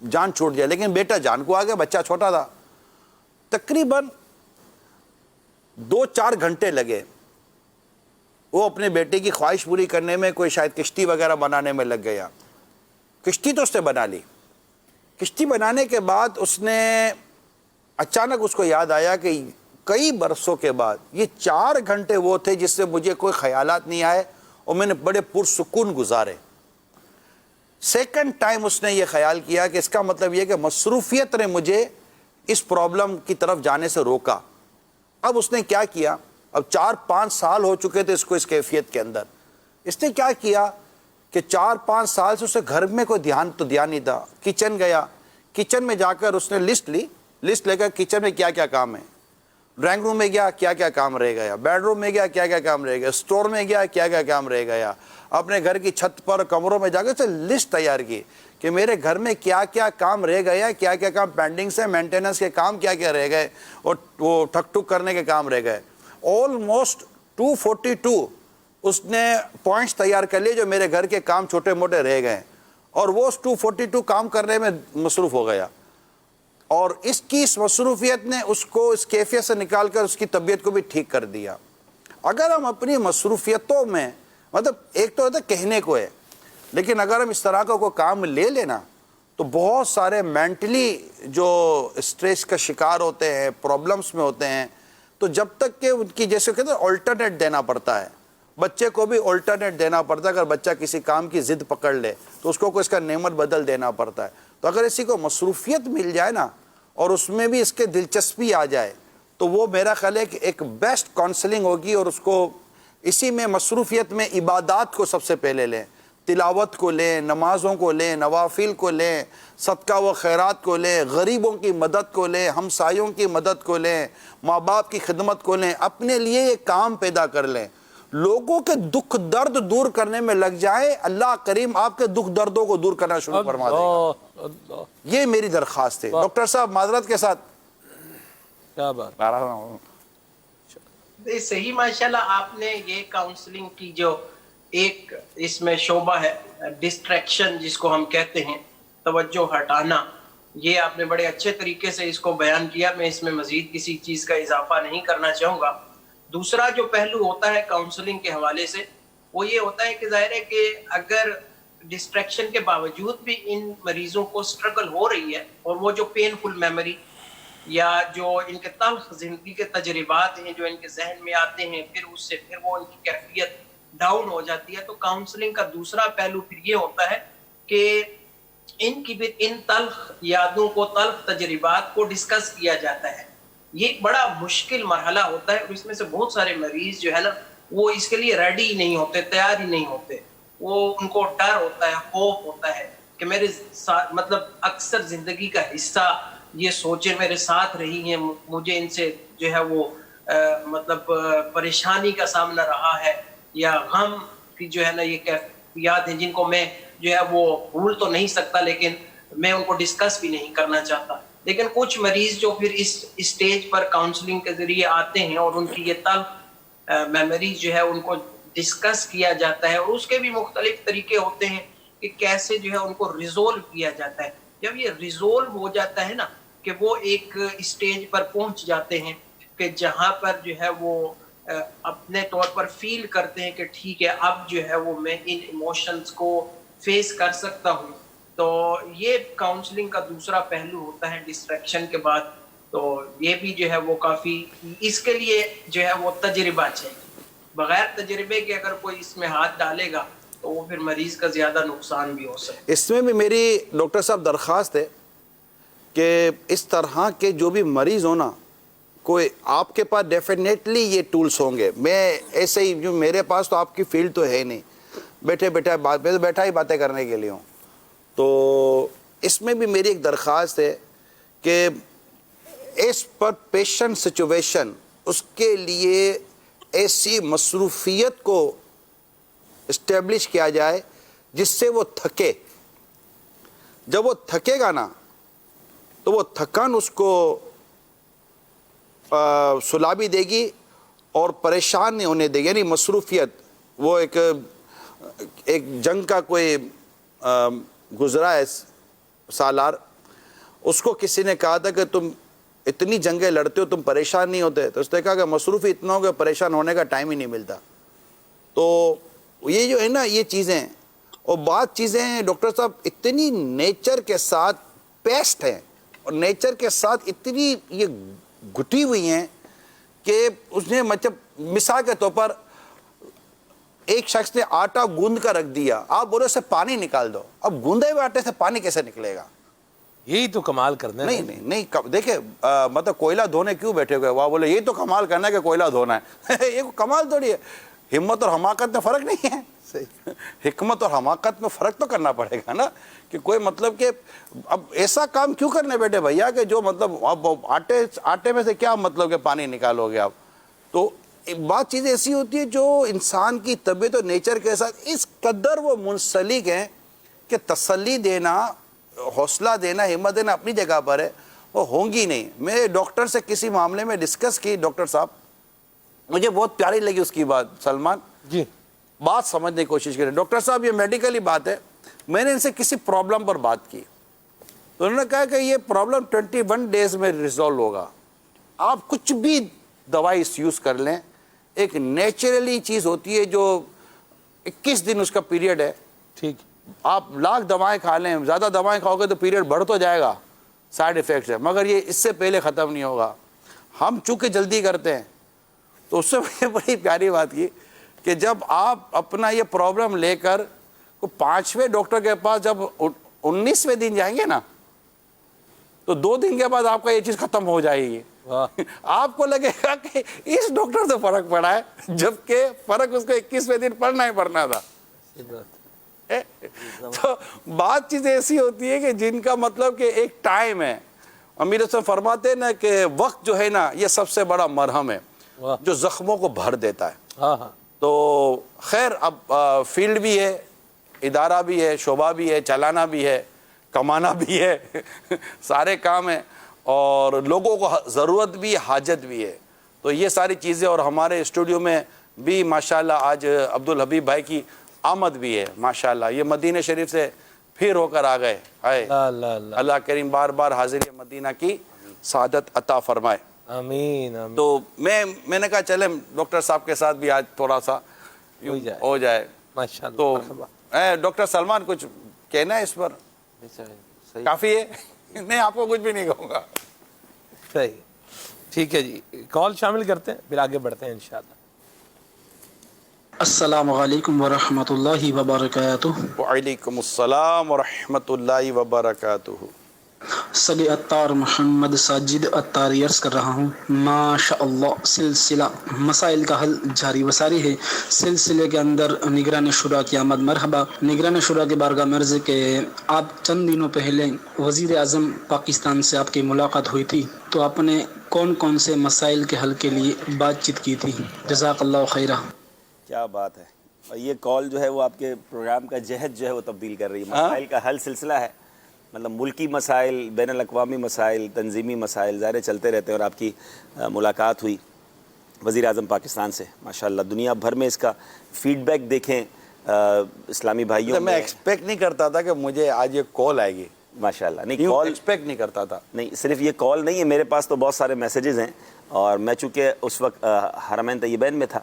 جان چھوٹ جائے, لیکن بیٹا جان کو آ گیا, بچہ چھوٹا تھا. تقریباً 2-4 گھنٹے لگے وہ اپنے بیٹے کی خواہش پوری کرنے میں. کوئی شاید کشتی وغیرہ بنانے میں لگ گیا. کشتی تو اس نے بنا لی. کشتی بنانے کے بعد اس نے اچانک اس کو یاد آیا کہ کئی برسوں کے بعد یہ 4 گھنٹے وہ تھے جس سے مجھے کوئی خیالات نہیں آئے اور میں نے بڑے پرسکون گزارے. سیکنڈ ٹائم اس نے یہ خیال کیا کہ اس کا مطلب یہ کہ مصروفیت نے مجھے اس پرابلم کی طرف جانے سے روکا. اب اس نے کیا کیا, اب 4-5 سال ہو چکے تھے اس کو اس کیفیت کے اندر. اس نے کیا کیا کہ 4-5 سال سے اسے گھر میں کوئی دھیان نہیں تھا. کچن گیا, کچن میں جا کر اس نے لسٹ لے کر کچن میں کیا کیا کام ہے. ڈرائنگ روم میں گیا, کیا کیا کام رہ گیا. بیڈ روم میں گیا, کیا کیا کام رہ گیا. اسٹور میں گیا, کیا کیا کام رہ گیا. اپنے گھر کی چھت پر کمروں میں جا کے اسے لسٹ تیار کی کہ میرے گھر میں کیا کیا کام رہ گیا, کیا کیا کام پینڈنگ سے, مینٹیننس کے کام کیا کیا رہ گئے اور وہ ٹھک ٹھک کرنے کے کام رہ گئے. آلموسٹ 242 اس نے پوائنٹس تیار کر لیے جو میرے گھر کے کام چھوٹے موٹے رہ گئے, اور وہ 242 کام کرنے میں مصروف ہو گیا. اور اس کی اس مصروفیت نے اس کو اس کیفیت سے نکال کر اس کی طبیعت کو بھی ٹھیک کر دیا. اگر ہم اپنی مصروفیتوں میں, مطلب ایک تو ہوتا ہے کہنے کو ہے, لیکن اگر ہم اس طرح کا کوئی کام لے لینا تو بہت سارے مینٹلی جو اسٹریس کا شکار ہوتے ہیں, پرابلمس میں ہوتے ہیں, تو جب تک کہ ان کی جیسے کہتے ہیں آلٹرنیٹ دینا پڑتا ہے, بچے کو بھی آلٹرنیٹ دینا پڑتا ہے. اگر بچہ کسی کام کی ضد پکڑ لے تو اس کو اس کا نعمت بدل دینا پڑتا ہے. تو اگر اسی کو مصروفیت مل جائے نا اور اس میں بھی اس کے دلچسپی آ جائے تو وہ میرا خیال ہے کہ ایک بیسٹ کاؤنسلنگ ہوگی. اور اس کو اسی میں مصروفیت میں عبادات کو سب سے پہلے لیں, تلاوت کو لیں, نمازوں کو لیں, نوافل کو لیں, صدقہ و خیرات کو لیں, غریبوں کی مدد کو لیں, ہمسایوں کی مدد کو لیں, ماں باپ کی خدمت کو لیں, اپنے لیے یہ کام پیدا کر لیں. لوگوں کے دکھ درد دور کرنے میں لگ جائیں, اللہ کریم آپ کے دکھ دردوں کو دور کرنا شروع فرما دے گا. یہ میری درخواست ہے. ڈاکٹر صاحب معذرت کے ساتھ. کیا بات, صحیح, ماشاءاللہ آپ نے یہ کاؤنسلنگ کی جو ایک اس میں شعبہ ہے ڈسٹریکشن جس کو ہم کہتے ہیں, توجہ ہٹانا, یہ آپ نے بڑے اچھے طریقے سے اس کو بیان کیا. میں اس میں مزید کسی چیز کا اضافہ نہیں کرنا چاہوں گا. دوسرا جو پہلو ہوتا ہے کاؤنسلنگ کے حوالے سے وہ یہ ہوتا ہے کہ ظاہر ہے کہ اگر ڈسٹریکشن کے باوجود بھی ان مریضوں کو سٹرگل ہو رہی ہے اور وہ جو پینفل میموری یا جو ان کے تلخ زندگی کے تجربات ہیں جو ان کے ذہن میں آتے ہیں, پھر اس سے پھر وہ ان کی کیفیت ڈاؤن ہو جاتی ہے. تو کاؤنسلنگ کا دوسرا پہلو پھر یہ ہوتا ہے کہ ان کی بھی ان تلخ یادوں کو, تلخ تجربات کو ڈسکس کیا جاتا ہے. یہ ایک بڑا مشکل مرحلہ ہوتا ہے اور اس میں سے بہت سارے مریض جو ہے نا وہ اس کے لیے ریڈی نہیں ہوتے, تیار ہی نہیں ہوتے. وہ ان کو ڈر ہوتا ہے, خوف ہوتا ہے کہ میرے ساتھ, مطلب اکثر زندگی کا حصہ یہ سوچیں میرے ساتھ رہی ہیں, مجھے ان سے جو ہے وہ مطلب پریشانی کا سامنا رہا ہے یا غم کی جو ہے نا یہ کیفیات ہیں جن کو میں جو ہے وہ بھول تو نہیں سکتا لیکن میں ان کو ڈسکس بھی نہیں کرنا چاہتا. لیکن کچھ مریض جو پھر اس اسٹیج پر کاؤنسلنگ کے ذریعے آتے ہیں اور ان کی یہ تلخ میموریز جو ہے ان کو ڈسکس کیا جاتا ہے, اور اس کے بھی مختلف طریقے ہوتے ہیں کہ کیسے جو ہے ان کو ریزولو کیا جاتا ہے. جب یہ ریزولو ہو جاتا ہے نا کہ وہ ایک اسٹیج پر پہنچ جاتے ہیں کہ جہاں پر جو ہے وہ اپنے طور پر فیل کرتے ہیں کہ ٹھیک ہے اب جو ہے وہ میں ان ایموشنز کو فیس کر سکتا ہوں. تو یہ کاؤنسلنگ کا دوسرا پہلو ہوتا ہے ڈسٹریکشن کے بعد. تو یہ بھی جو ہے وہ کافی, اس کے لیے جو ہے وہ تجربہ چاہیے. بغیر تجربے کے اگر کوئی اس میں ہاتھ ڈالے گا تو وہ پھر مریض کا زیادہ نقصان بھی ہو سکتا ہے. اس میں بھی میری ڈاکٹر صاحب درخواست ہے کہ اس طرح کے جو بھی مریض ہونا, کوئی آپ کے پاس ڈیفینیٹلی یہ ٹولز ہوں گے. میں ایسے ہی جو میرے پاس تو آپ کی فیلڈ تو ہے نہیں, بیٹھا ہی باتیں کرنے کے لیے ہوں. تو اس میں بھی میری ایک درخواست ہے کہ ایز پر پیشنٹ سچویشن اس کے لیے ایسی مصروفیت کو اسٹیبلش کیا جائے جس سے وہ تھکے. جب وہ تھکے گا نا تو وہ تھکن اس کو سلا بھی دے گی اور پریشان نہیں ہونے دے گی. یعنی مصروفیت, وہ ایک جنگ کا کوئی گزرا ہے سالار, اس کو کسی نے کہا تھا کہ تم اتنی جنگیں لڑتے ہو تم پریشان نہیں ہوتے؟ تو اس نے کہا کہ مصروف ہی اتنا ہو کہ پریشان ہونے کا ٹائم ہی نہیں ملتا. تو یہ جو ہے نا یہ چیزیں، اور بعض چیزیں ڈاکٹر صاحب اتنی نیچر کے ساتھ پیسٹ ہیں اور نیچر کے ساتھ اتنی یہ گھٹی ہوئی ہیں کہ اس نے مطلب مثال کے طور پر ایک شخص نے آٹا گوندھ کر رکھ دیا، آپ بولے اسے پانی نکال دو، اب گوندھے ہوئے آٹے سے پانی کیسے نکلے گا؟ یہی تو کمال کرنا ہے. نہیں دیکھیں مطلب کوئلہ دھونے کیوں بیٹھے ہوئے؟ وہ بولے یہی تو کمال کرنا ہے کہ کوئلہ دھونا ہے. یہ کمال تھوڑی ہے. ہمت اور حماقت میں فرق نہیں ہے. حکمت اور حماقت میں فرق تو کرنا پڑے گا نا، کہ کوئی مطلب کہ اب ایسا کام کیوں کرنے بیٹھے بھیا کہ جو مطلب اب آٹے میں سے کیا مطلب کہ پانی نکالو گے آپ؟ تو بات چیزیں ایسی ہوتی ہے جو انسان کی طبیعت اور نیچر کے ساتھ اس قدر وہ منسلک ہیں کہ تسلی دینا، حوصلہ دینا، ہمت دینا اپنی جگہ پر ہے، وہ ہوں گی نہیں. میں ڈاکٹر سے کسی معاملے میں ڈسکس کی، ڈاکٹر صاحب مجھے بہت پیاری لگی اس کی بات. سلمان جی بات سمجھنے کی کوشش کریں. ڈاکٹر صاحب یہ میڈیکلی بات ہے، میں نے ان سے کسی پرابلم پر بات کی تو انہوں نے کہا کہ یہ پرابلم 21 ڈیز میں ریزالو ہوگا. آپ کچھ بھی دوائی یوز کر لیں، ایک نیچرلی چیز ہوتی ہے جو 21 دن اس کا پیریڈ ہے. ٹھیک، آپ لاکھ دوائیں کھا لیں، زیادہ دوائیں کھاؤ گے تو پیریڈ بڑھ تو جائے گا، سائیڈ ایفیکٹس ہے، مگر یہ اس سے پہلے ختم نہیں ہوگا. ہم چونکہ جلدی کرتے ہیں تو اس سے مجھے بڑی پیاری بات کی کہ جب آپ اپنا یہ پرابلم لے کر 5ویں ڈاکٹر کے پاس جب 19ویں دن جائیں گے نا تو 2 دن کے بعد آپ کا یہ چیز ختم ہو جائے گی. آپ کو لگے گا کہ اس ڈاکٹر سے فرق پڑا ہے، جبکہ فرق اس کو 21ویں دن پڑنا ہی پڑنا تھا. تو بات چیزیں ایسی ہوتی ہے کہ جن کا مطلب کہ ایک ٹائم ہے. امیر حسن فرماتے ہیں نا کہ وقت جو ہے نا یہ سب سے بڑا مرہم ہے جو زخموں کو بھر دیتا ہے. تو خیر اب فیلڈ بھی ہے، ادارہ بھی ہے، شعبہ بھی ہے، چلانا بھی ہے، کمانا بھی ہے، سارے کام ہیں اور لوگوں کو ضرورت بھی حاجت بھی ہے. تو یہ ساری چیزیں، اور ہمارے اسٹوڈیو میں بھی ماشاءاللہ آج عبدالحبیب بھائی کی آمد بھی ہے ماشاءاللہ. یہ مدینہ شریف سے پھر ہو کر آ گئے. اللہ کریم بار بار حاضر مدینہ کی سعادت عطا فرمائے. آمین. تو میں نے کہا چلیں ڈاکٹر صاحب کے ساتھ بھی آج تھوڑا سا ہو جائے ماشاءاللہ. تو ڈاکٹر سلمان کچھ کہنا ہے اس پر؟ کافی ہے؟ نہیں آپ کو کچھ بھی نہیں کہوں گا. صحیح، ٹھیک ہے جی. کال شامل کرتے ہیں پھر آگے بڑھتے ہیں انشاءاللہ. السلام علیکم ورحمۃ اللہ وبرکاتہ. وعلیکم السلام ورحمۃ اللہ وبرکاتہ. سگے عطار محمد ساجد عطاری عرض کر رہا ہوں. ماشاء اللہ سلسلہ مسائل کا حل جاری وساری ہے. سلسلے کے اندر نگران شورا کی آمد. مرحبا. نگران شورا کے بارگاہ میں عرض کہ آپ چند دنوں پہلے وزیر اعظم پاکستان سے آپ کی ملاقات ہوئی تھی تو آپ نے کون کون سے مسائل کے حل کے لیے بات چیت کی تھی؟ جزاک اللہ خیرہ. کیا بات ہے. اور یہ کال جو ہے وہ آپ کے پروگرام کا جہد جو ہے وہ تبدیل کر رہی ہے. مسائل کا حل سلسلہ ہے، مطلب ملکی مسائل، بین الاقوامی مسائل، تنظیمی مسائل ظاہر چلتے رہتے ہیں. اور آپ کی ملاقات ہوئی وزیر اعظم پاکستان سے، ماشاءاللہ دنیا بھر میں اس کا فیڈ بیک دیکھیں اسلامی بھائیوں. میں ایکسپیکٹ نہیں کرتا تھا کہ مجھے آج یہ کال آئے گی ماشاءاللہ. نہیں کال ایکسپیکٹ نہیں کرتا تھا. نہیں صرف یہ کال نہیں ہے، میرے پاس تو بہت سارے میسیجز ہیں اور میں چونکہ اس وقت حرمین طیبین میں تھا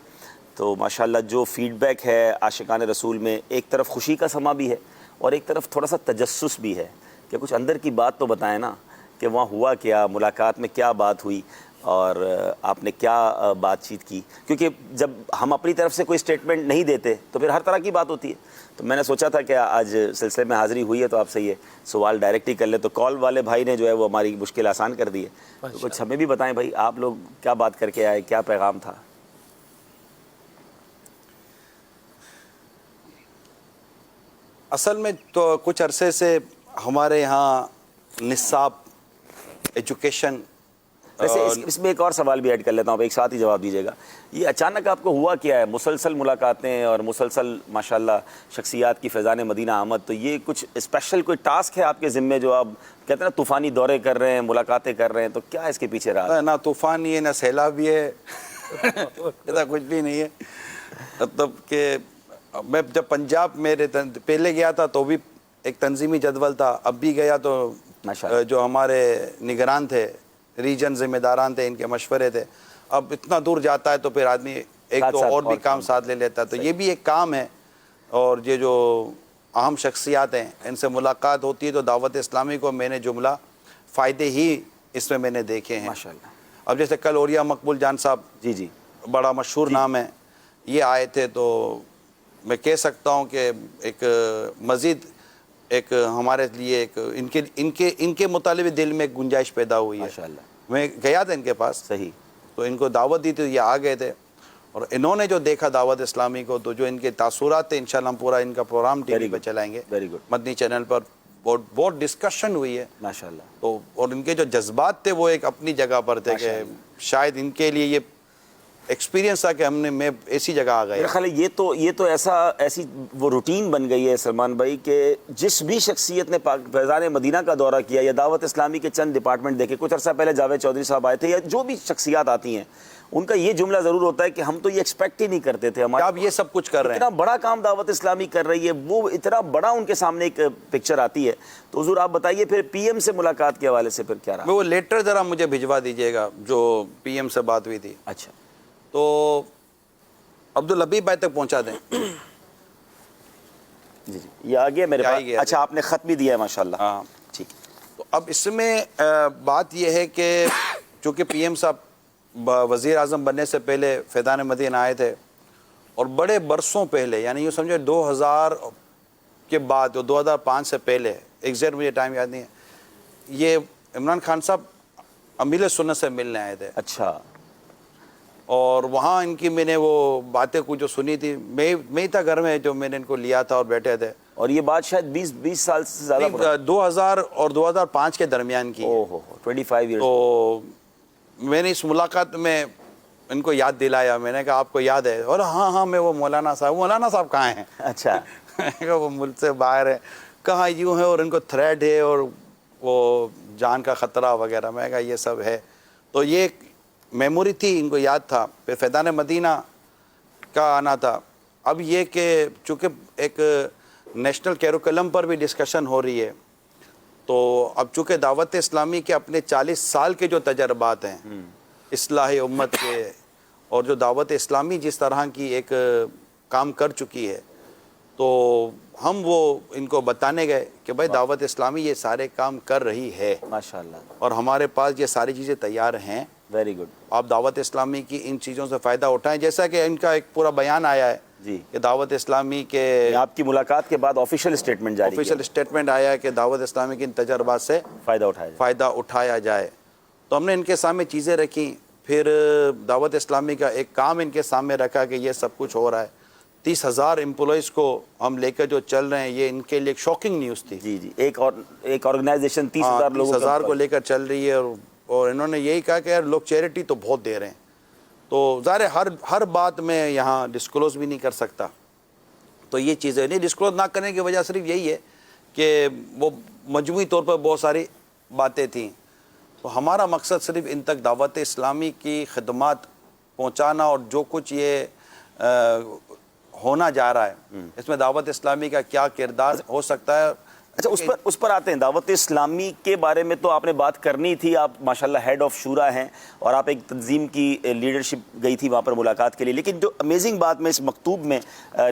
تو ماشاءاللہ جو فیڈ بیک ہے عاشقان رسول میں، ایک طرف خوشی کا سما بھی ہے اور ایک طرف تھوڑا سا تجسس بھی ہے کہ کچھ اندر کی بات تو بتائیں نا کہ وہاں ہوا کیا، ملاقات میں کیا بات ہوئی اور آپ نے کیا بات چیت کی. کیونکہ جب ہم اپنی طرف سے کوئی اسٹیٹمنٹ نہیں دیتے تو پھر ہر طرح کی بات ہوتی ہے. تو میں نے سوچا تھا کہ آج سلسلے میں حاضری ہوئی ہے تو آپ سے یہ سوال ڈائریکٹ ہی کر لیں. تو کال والے بھائی نے جو ہے وہ ہماری مشکل آسان کر دی ہے. تو کچھ ہمیں بھی بتائیں بھائی، آپ لوگ کیا بات کر کے آئے، کیا پیغام تھا؟ اصل میں تو کچھ عرصے سے ہمارے یہاں نصاب ایجوکیشن. ویسے اس میں ایک اور سوال بھی ایڈ کر لیتا ہوں، ایک ساتھ ہی جواب دیجیے گا. یہ اچانک آپ کو ہوا کیا ہے؟ مسلسل ملاقاتیں اور مسلسل ماشاءاللہ شخصیات کی فیضان مدینہ آمد. تو یہ کچھ اسپیشل کوئی ٹاسک ہے آپ کے ذمے جو آپ کہتے ہیں نا طوفانی دورے کر رہے ہیں، ملاقاتیں کر رہے ہیں، تو کیا اس کے پیچھے رہا؟ نہ طوفان نہیں ہے، نہ سیلاب بھی ہے، ایسا کچھ بھی نہیں ہے. مطلب کہ میں جب پنجاب میرے پہلے گیا تھا تو بھی ایک تنظیمی جدول تھا، اب بھی گیا تو جو ہمارے نگران تھے، ریجن ذمہ داران تھے، ان کے مشورے تھے. اب اتنا دور جاتا ہے تو پھر آدمی ایک دو اور بھی کام ساتھ لے لیتا ہے. تو یہ بھی ایک کام ہے. اور یہ جو اہم شخصیات ہیں ان سے ملاقات ہوتی ہے تو دعوت اسلامی کو میں نے جملہ فائدے ہی اس میں نے دیکھے ہیں. ماشاءاللہ. اب جیسے کل اوریا مقبول جان صاحب، جی بڑا مشہور نام ہے، یہ آئے تھے. تو میں کہہ سکتا ہوں کہ ایک مزید ایک ہمارے لیے ایک ان کے مطالبے دل میں ایک گنجائش پیدا ہوئی ہے. ماشاءاللہ. میں گیا تھا ان کے پاس، صحیح، تو ان کو دعوت دی تھی، یہ آ گئے تھے. اور انہوں نے جو دیکھا دعوت اسلامی کو، تو جو ان کے تاثرات تھے، انشاءاللہ ہم پورا ان کا پروگرام ٹی وی پہ چلائیں گے، مدنی چینل پر. بہت ڈسکشن ہوئی ہے ماشاءاللہ. تو اور ان کے جو جذبات تھے وہ ایک اپنی جگہ پر تھے کہ شاید ان کے لیے یہ ایکسپیرینس تھا کہ میں ایسی جگہ آ گیا. میرا خیال ہے یہ تو ایسی وہ روٹین بن گئی ہے سلمان بھائی کہ جس بھی شخصیت نے فیضان مدینہ کا دورہ کیا یا دعوت اسلامی کے چند ڈپارٹمنٹ دیکھے، کچھ عرصہ پہلے جاوید چودھری صاحب آئے تھے، یا جو بھی شخصیات آتی ہیں ان کا یہ جملہ ضرور ہوتا ہے کہ ہم تو یہ ایکسپیکٹ ہی نہیں کرتے تھے ہمارے آپ یہ سب کچھ کر رہے ہیں. اتنا بڑا کام دعوت اسلامی کر رہی ہے، وہ اتنا بڑا ان کے سامنے ایک پکچر آتی ہے. تو حضور آپ بتائیے پھر پی ایم سے ملاقات کے حوالے سے پھر کیا رہا؟ وہ لیٹر ذرا مجھے بھجوا دیجئے گا جو پی ایم سے بات ہوئی تھی. اچھا، تو عبدالحبیب بھائی تک پہنچا دیں. جی یہ آ گیا میرے پاس. اچھا، آپ نے خط بھی دیا ہے ماشاءاللہ. ہاں ٹھیک. تو اب اس میں بات یہ ہے کہ چونکہ پی ایم صاحب وزیر اعظم بننے سے پہلے فیضان مدینہ آئے تھے، اور بڑے برسوں پہلے، یعنی یہ سمجھے 2000 کے بعد، 2005 سے پہلے، ایگزیکٹ مجھے ٹائم یاد نہیں ہے، یہ عمران خان صاحب امیر سنت سے ملنے آئے تھے. اچھا. اور وہاں ان کی میں نے وہ باتیں کچھ جو سنی تھی، میں ہی تھا گھر میں جو میں نے ان کو لیا تھا اور بیٹھے تھے. اور یہ بات شاید 20 سال سے زیادہ 2000 اور 2005 کے درمیان کی. 25 ایئرز. تو میں نے اس ملاقات میں ان کو یاد دلایا، میں نے کہا آپ کو یاد ہے؟ اور ہاں میں وہ مولانا صاحب کہاں ہیں؟ اچھا. وہ ملک سے باہر ہے. کہاں یوں ہے اور ان کو تھریٹ ہے اور وہ جان کا خطرہ وغیرہ. میں کہا یہ سب ہے. تو یہ ایک میموری تھی، ان کو یاد تھا. پھر فیضان مدینہ کا آنا تھا. اب یہ کہ چونکہ ایک نیشنل کیریکولم پر بھی ڈسکشن ہو رہی ہے، تو اب چونکہ دعوت اسلامی کے اپنے 40 سال کے جو تجربات ہیں اصلاح امت کے، اور جو دعوت اسلامی جس طرح کی ایک کام کر چکی ہے، تو ہم وہ ان کو بتانے گئے کہ بھائی دعوت اسلامی یہ سارے کام کر رہی ہے ماشاءاللہ، اور ہمارے پاس یہ ساری چیزیں تیار ہیں. Very good. آپ دعوت اسلامی کی ان چیزوں سے فائدہ اٹھائیں. جیسا کہ ان کا ایک پورا بیان آیا ہے جی کہ دعوت اسلامی کے آپ کی ملاقات کے بعد آفیشیل اسٹیٹمنٹ جاری آفیشیل اسٹیٹمنٹ آیا ہے کہ دعوت اسلامی کے ان تجربات سے فائدہ اٹھایا جائے. تو ہم نے ان کے سامنے چیزیں رکھیں. پھر دعوت اسلامی کا ایک کام ان کے سامنے رکھا کہ یہ سب کچھ ہو رہا ہے. 30,000 امپلائیز کو ہم لے کر جو چل رہے ہیں، یہ ان کے لیے ایک شاکنگ نیوز تھی. جی ایک آرگنائزیشن 30,000 کو لے کر چل رہی ہے. اور انہوں نے یہی کہا کہ یار لوگ چیریٹی تو بہت دے رہے ہیں. تو ظاہر ہر بات میں یہاں ڈسکلوز بھی نہیں کر سکتا. تو یہ چیزیں نہیں ڈسکلوز نہ کرنے کی وجہ صرف یہی ہے کہ وہ مجموعی طور پر بہت ساری باتیں تھیں. تو ہمارا مقصد صرف ان تک دعوت اسلامی کی خدمات پہنچانا، اور جو کچھ یہ ہونا جا رہا ہے اس میں دعوت اسلامی کا کیا کردار ہو سکتا ہے. اچھا، اس پر آتے ہیں. دعوت اسلامی کے بارے میں تو آپ نے بات کرنی تھی. آپ ماشاءاللہ ہیڈ آف شورا ہیں اور آپ ایک تنظیم کی لیڈرشپ گئی تھی وہاں پر ملاقات کے لیے. لیکن جو امیزنگ بات میں اس مکتوب میں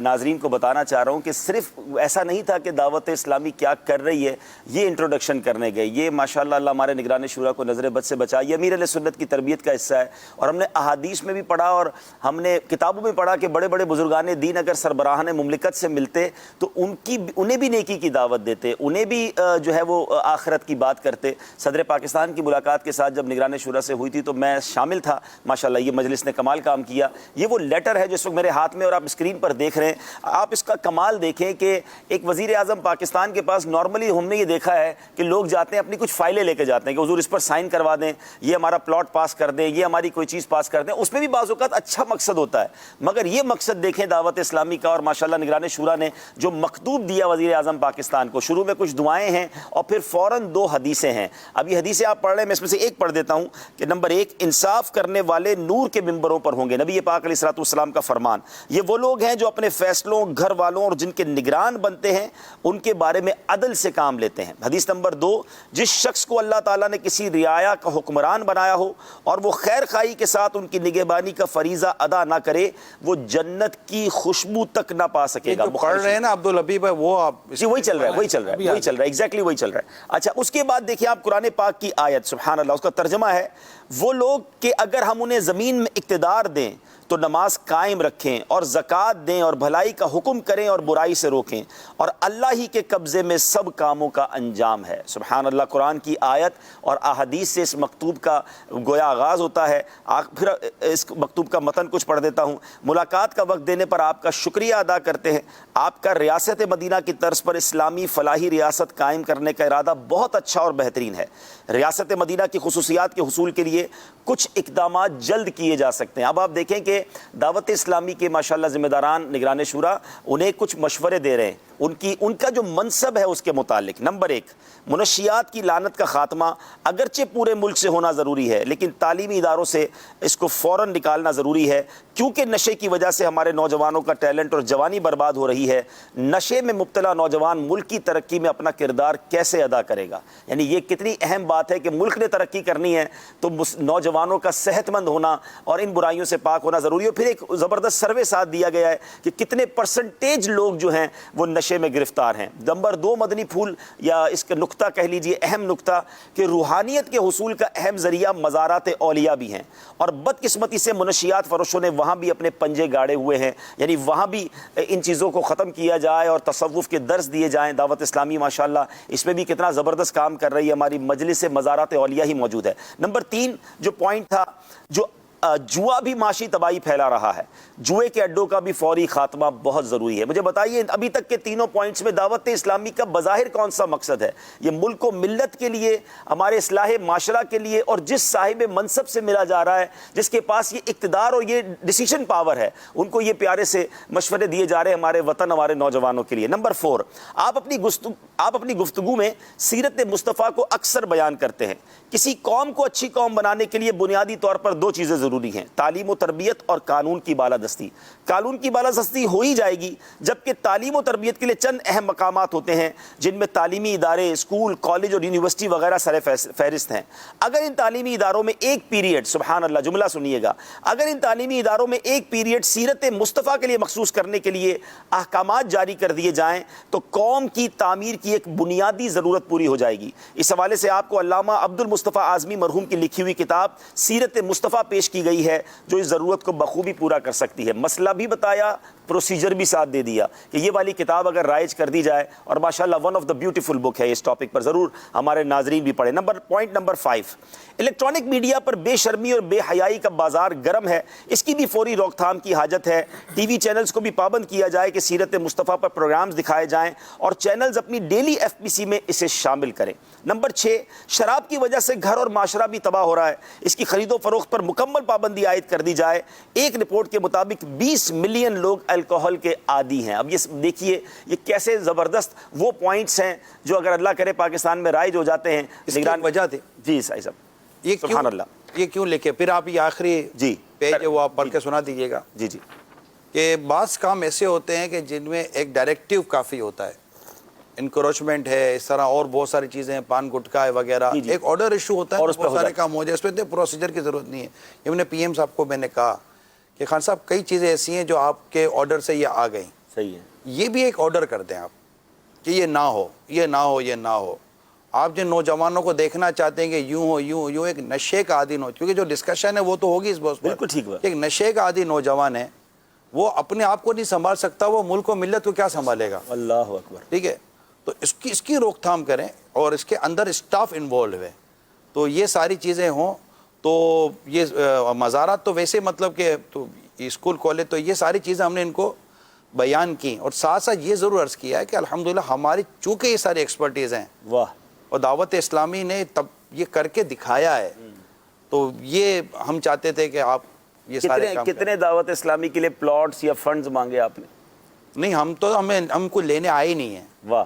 ناظرین کو بتانا چاہ رہا ہوں کہ صرف ایسا نہیں تھا کہ دعوت اسلامی کیا کر رہی ہے یہ انٹروڈکشن کرنے گئے. یہ ماشاءاللہ اللہ ہمارے نگران شورا کو نظر بد سے بچا. یہ امیر علیہ سنت کی تربیت کا حصہ ہے. اور ہم نے احادیث میں بھی پڑھا اور ہم نے کتابوں میں پڑھا کہ بڑے بڑے بزرگان دین اگر سربراہان مملکت سے ملتے تو انہیں بھی نیکی کی دعوت دیتے، انہیں بھی جو ہے وہ آخرت کی بات کرتے. صدر پاکستان کی ملاقات کے ساتھ جب نگران شورا سے ہوئی تھی تو میں شامل تھا. ماشاءاللہ یہ مجلس نے کمال کام کیا. یہ وہ لیٹر ہے جو اس وقت میرے ہاتھ میں اور آپ اسکرین پر دیکھ رہے ہیں. آپ اس کا کمال دیکھیں کہ ایک وزیر اعظم پاکستان کے پاس نارملی ہم نے یہ دیکھا ہے کہ لوگ جاتے ہیں اپنی کچھ فائلیں لے کے جاتے ہیں کہ حضور اس پر سائن کروا دیں، یہ ہمارا پلاٹ پاس کر دیں، یہ ہماری کوئی چیز پاس کر دیں. اس میں بھی بعض اوقات اچھا مقصد ہوتا ہے، مگر یہ مقصد دیکھیں دعوت اسلامی کا. اور ماشاءاللہ نگران شورا نے جو مکتوب دیا وزیر اعظم پاکستان کو، شروع شروع میں کچھ دعائیں ہیں اور پھر فوراً 2 حدیثیں ہیں. اب یہ حدیثیں آپ پڑھ رہے ہیں, میں اس میں سے ایک پڑھ دیتا ہوں کہ نمبر 1, انصاف کرنے والے نور کے ممبروں پر ہوں گے. نبی پاک علیہ الصلوۃ والسلام کا فرمان. یہ وہ لوگ ہیں جو اپنے فیصلوں, گھر والوں اور جن کے نگران بنتے ہیں ان کے بارے میں عدل سے کام لیتے ہیں. حدیث نمبر 2, جس شخص کو اللہ تعالیٰ نے کسی رعایا کا حکمران بنایا ہو اور وہ خیر خواہی کے ساتھ ان کی نگہبانی کا فریضہ ادا نہ کرے, وہ جنت کی خوشبو تک نہ پا سکے گا. پڑھ رہے ہیں نا عبدالحبیب بھائی, وہ آپ جی وہی چل رہا ہے, ایگزیکٹلی وہی چل رہا ہے. اچھا, اس کے بعد دیکھیں آپ قرآن پاک کی آیت, سبحان اللہ, اس کا ترجمہ ہے وہ لوگ کہ اگر ہم انہیں زمین میں اقتدار دیں تو نماز قائم رکھیں اور زکوٰۃ دیں اور بھلائی کا حکم کریں اور برائی سے روکیں, اور اللہ ہی کے قبضے میں سب کاموں کا انجام ہے. سبحان اللہ. قرآن کی آیت اور احادیث سے اس مکتوب کا گویا آغاز ہوتا ہے. پھر اس مکتوب کا متن کچھ پڑھ دیتا ہوں. ملاقات کا وقت دینے پر آپ کا شکریہ ادا کرتے ہیں. آپ کا ریاست مدینہ کی طرز پر اسلامی فلاحی ریاست قائم کرنے کا ارادہ بہت اچھا اور بہترین ہے. ریاست مدینہ کی خصوصیات کے حصول کے لیے کچھ اقدامات جلد کیے جا سکتے ہیں. اب آپ دیکھیں کہ دعوت اسلامی کے ماشاءاللہ ذمہ داران نگران شورا انہیں کچھ مشورے دے رہے ہیں ان کا جو منصب ہے اس کے متعلق. نمبر 1, منشیات کی لعنت کا خاتمہ اگرچہ پورے ملک سے ہونا ضروری ہے, لیکن تعلیمی اداروں سے اس کو فوراً نکالنا ضروری ہے, کیونکہ نشے کی وجہ سے ہمارے نوجوانوں کا ٹیلنٹ اور جوانی برباد ہو رہی ہے. نشے میں مبتلا نوجوان ملک کی ترقی میں اپنا کردار کیسے ادا کرے گا؟ یعنی یہ کتنی اہم بات ہے کہ ملک نے ترقی کرنی ہے تو نوجوانوں کا صحت مند ہونا اور ان برائیوں سے پاک ہونا ضروری ہے. پھر ایک زبردست سروے ساتھ دیا گیا ہے کہ کتنے پرسنٹیج لوگ جو ہیں وہ نشے میں گرفتار ہیں. نمبر 2, مدنی پھول یا اس کا نقطہ کہہ لیجئے, اہم نقطہ, کہ روحانیت کے حصول کا اہم ذریعہ مزارات اولیاء بھی ہیں, اور بدقسمتی سے منشیات فروشوں نے وہاں بھی اپنے پنجے گاڑے ہوئے ہیں. یعنی وہاں بھی ان چیزوں کو ختم کیا جائے اور تصوف کے درس دیے جائیں. دعوت اسلامی ماشاءاللہ اس میں بھی کتنا زبردست کام کر رہی ہے, ہماری مجلس مزارات اولیاء ہی موجود ہے. نمبر 3 جو پوائنٹ تھا, جو جوا بھی معاشی تباہی پھیلا رہا ہے, جوئے کے اڈوں کا بھی فوری خاتمہ بہت ضروری ہے. مجھے بتائیے ابھی تک کے تینوں پوائنٹس میں دعوت اسلامی کا بظاہر کون سا مقصد ہے؟ یہ ملک و ملت کے لیے, ہمارے اصلاح معاشرہ کے لیے, اور جس صاحب منصب سے ملا جا رہا ہے, جس کے پاس یہ اقتدار اور یہ ڈیسیشن پاور ہے, ان کو یہ پیارے سے مشورے دیے جا رہے ہیں ہمارے وطن, ہمارے نوجوانوں کے لیے. نمبر 4, آپ اپنی گفتگو میں سیرت مصطفیٰ کو اکثر بیان کرتے ہیں. کسی قوم کو اچھی قوم بنانے کے لیے بنیادی طور پر 2 چیزیں ضروری ہیں, تعلیم و تربیت اور قانون کی بالادستی. قانون کی بالادستی ہو ہی جائے گی جبکہ تعلیم و تربیت کے لیے چند اہم مقامات ہوتے ہیں جن میں تعلیمی ادارے, اسکول, کالج اور یونیورسٹی وغیرہ سر فہرست ہیں. اگر ان تعلیمی اداروں میں ایک پیریڈ, سبحان اللہ, جملہ سنیے گا, اگر ان تعلیمی اداروں میں ایک پیریڈ سیرت مصطفیٰ کے لیے مخصوص کرنے کے لیے احکامات جاری کر دیے جائیں تو قوم کی تعمیر کی ایک بنیادی ضرورت پوری ہو جائے گی. اس حوالے سے آپ کو علامہ عبد المصطفیٰ اعظمی مرحوم کی لکھی ہوئی کتاب سیرت مصطفیٰ پیش کی گئی ہے جو اس ضرورت کو بخوبی پورا کر سکتی ہے. مسئلہ بھی بتایا, پروسیجر بھی ساتھ دے دیا کہ یہ والی کتاب اگر رائج کر دی جائے, اور ماشاءاللہ ون آف دا بیوٹیفل بک ہے اس ٹاپک پر, ضرور ہمارے ناظرین بھی پڑھیں. پوائنٹ نمبر 5, الیکٹرانک میڈیا پر بے شرمی اور بے حیائی کا بازار گرم ہے, اس کی بھی فوری روک تھام کی حاجت ہے. ٹی وی چینلز کو بھی پابند کیا جائے کہ سیرت مصطفیٰ پر پروگرامز دکھائے جائیں اور چینلز اپنی ڈیلی FPC میں اسے شامل کریں. نمبر 6, شراب کی وجہ سے گھر اور معاشرہ بھی تباہ ہو رہا ہے, اس کی خرید و فروخت پر مکمل پابندی عائد کر دی جائے. ایک رپورٹ کے مطابق 20 ملین لوگ الکوہل کے عادی ہیں. اب یہ دیکھیے یہ کیسے زبردست وہ پوائنٹس ہیں جو اگر اللہ کرے پاکستان میں رائج ہو جاتے ہیں. اس کی وجہ تھی جی صاحب, یہ سبحان اللہ, یہ کیوں لکھے, پھر آپ یہ آخری جی پیج ہے وہ آپ پڑھ کے سنا دیجیے گا. جی جی, کہ بعض کام ایسے ہوتے ہیں کہ جن میں ایک ڈائریکٹیو کافی ہوتا ہے, انکروچمنٹ ہے, اس طرح اور بہت ساری چیزیں ہیں, پان گٹکا ہے وغیرہ, ایک آرڈر ایشو ہوتا ہے, بہت سارے کام ہو جائے, اس پہ پروسیجر کی ضرورت نہیں ہے. یہ میں نے PM صاحب کو میں نے کہا کہ خان صاحب کئی چیزیں ایسی ہیں جو آپ کے آرڈر سے یہ آ گئیں, صحیح ہے, یہ بھی ایک آرڈر کر دیں آپ کہ یہ نہ ہو, یہ نہ ہو, یہ نہ ہو. آپ جن نوجوانوں کو دیکھنا چاہتے ہیں کہ یوں ہو یوں ہو یوں, ایک نشے کا عادی کیونکہ جو ڈسکشن ہے وہ تو ہوگی اس بات پر, بالکل ٹھیک ہے, ایک نشے کا عادی نوجوان ہے, وہ اپنے آپ کو نہیں سنبھال سکتا, وہ ملک و ملت کو کیا سنبھالے گا؟ اللہ اکبر. ٹھیک ہے, تو اس کی روک تھام کریں اور اس کے اندر اسٹاف انوالو ہے, تو یہ ساری چیزیں ہوں. تو یہ مزارات تو ویسے مطلب کہ تو اسکول کالج تو یہ ساری چیزیں ہم نے ان کو بیان کی, اور ساتھ ساتھ یہ ضرور عرض کیا ہے کہ الحمدللہ ہماری چونکہ یہ ساری ایکسپرٹیز ہیں, واہ, اور دعوت اسلامی نے تب یہ کر کے دکھایا ہے, تو یہ ہم چاہتے تھے کہ آپ یہ سارے کام کتنے دعوت اسلامی کے لیے پلاٹس یا فنڈز مانگے آپ نے؟ نہیں, ہم کو لینے آئے نہیں ہیں. واہ,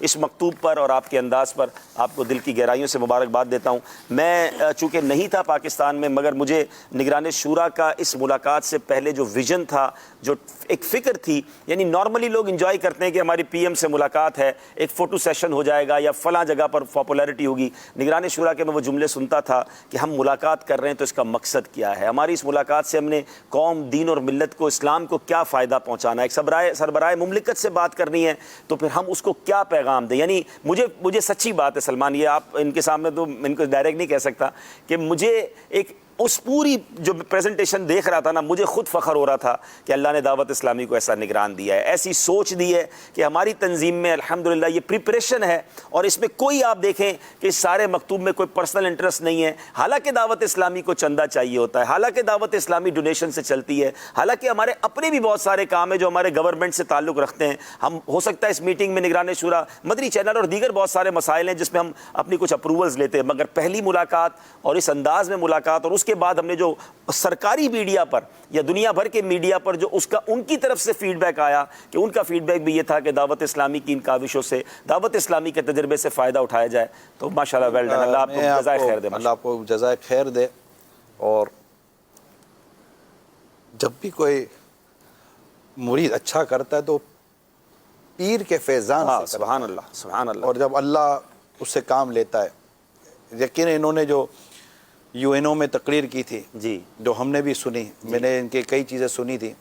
اس مکتوب پر اور آپ کے انداز پر آپ کو دل کی گہرائیوں سے مبارکباد دیتا ہوں. میں چونکہ نہیں تھا پاکستان میں، مگر مجھے نگران شورا کا اس ملاقات سے پہلے جو ویژن تھا، جو ایک فکر تھی، یعنی نارملی لوگ انجوائے کرتے ہیں کہ ہماری پی ایم سے ملاقات ہے، ایک فوٹو سیشن ہو جائے گا یا فلاں جگہ پر پاپولیرٹی ہوگی. نگران شورا کے میں وہ جملے سنتا تھا کہ ہم ملاقات کر رہے ہیں تو اس کا مقصد کیا ہے، ہماری اس ملاقات سے ہم نے قوم، دین اور ملت کو، اسلام کو کیا فائدہ پہنچانا ہے. ایک سربراہ مملکت سے بات کرنی ہے تو پھر ہم اس کو کیا پیغام دیں. یعنی مجھے سچی بات ہے سلمان، یہ آپ ان کے سامنے تو ان کو ڈائریکٹ نہیں کہہ سکتا کہ مجھے ایک اس پوری جو پریزنٹیشن دیکھ رہا تھا نا، مجھے خود فخر ہو رہا تھا کہ اللہ نے دعوت اسلامی کو ایسا نگران دیا ہے، ایسی سوچ دی ہے کہ ہماری تنظیم میں الحمدللہ یہ پریپریشن ہے، اور اس میں کوئی آپ دیکھیں کہ اس سارے مکتوب میں کوئی پرسنل انٹرسٹ نہیں ہے. حالانکہ دعوت اسلامی کو چندہ چاہیے ہوتا ہے، حالانکہ دعوت اسلامی ڈونیشن سے چلتی ہے، حالانکہ ہمارے اپنے بھی بہت سارے کام ہیں جو ہمارے گورنمنٹ سے تعلق رکھتے ہیں. ہم ہو سکتا ہے اس میٹنگ میں نگران شورا، مدنی چینل اور دیگر بہت سارے مسائل ہیں جس میں ہم اپنی کچھ اپروولز لیتے ہیں، مگر پہلی ملاقات اور اس انداز میں ملاقات، اور اس کے بعد ہم نے جو سرکاری میڈیا پر یا دنیا بھر کے میڈیا پر جو ان کی طرف سے فیڈ بیک آیا، کہ ان کا فیڈ بیک بھی یہ تھا کہ دعوت اسلامی کی ان کاوشوں سے، دعوت اسلامی کے تجربے سے فائدہ اٹھایا جائے. تو ماشاءاللہ ویل ڈن، اللہ آپ کو جزائے خیر دے. اللہ آپ کو جزائے خیر دے. اور جب بھی کوئی مرید اچھا کرتا ہے تو پیر کے فیضان سے، سبحان اللہ سبحان اللہ، اور جب اللہ اس سے کام لیتا ہے. یقیناً انہوں نے جو یو این او میں تقریر کی تھی، جی، جو ہم نے بھی سنی، میں نے ان کی کئی چیزیں سنی تھی.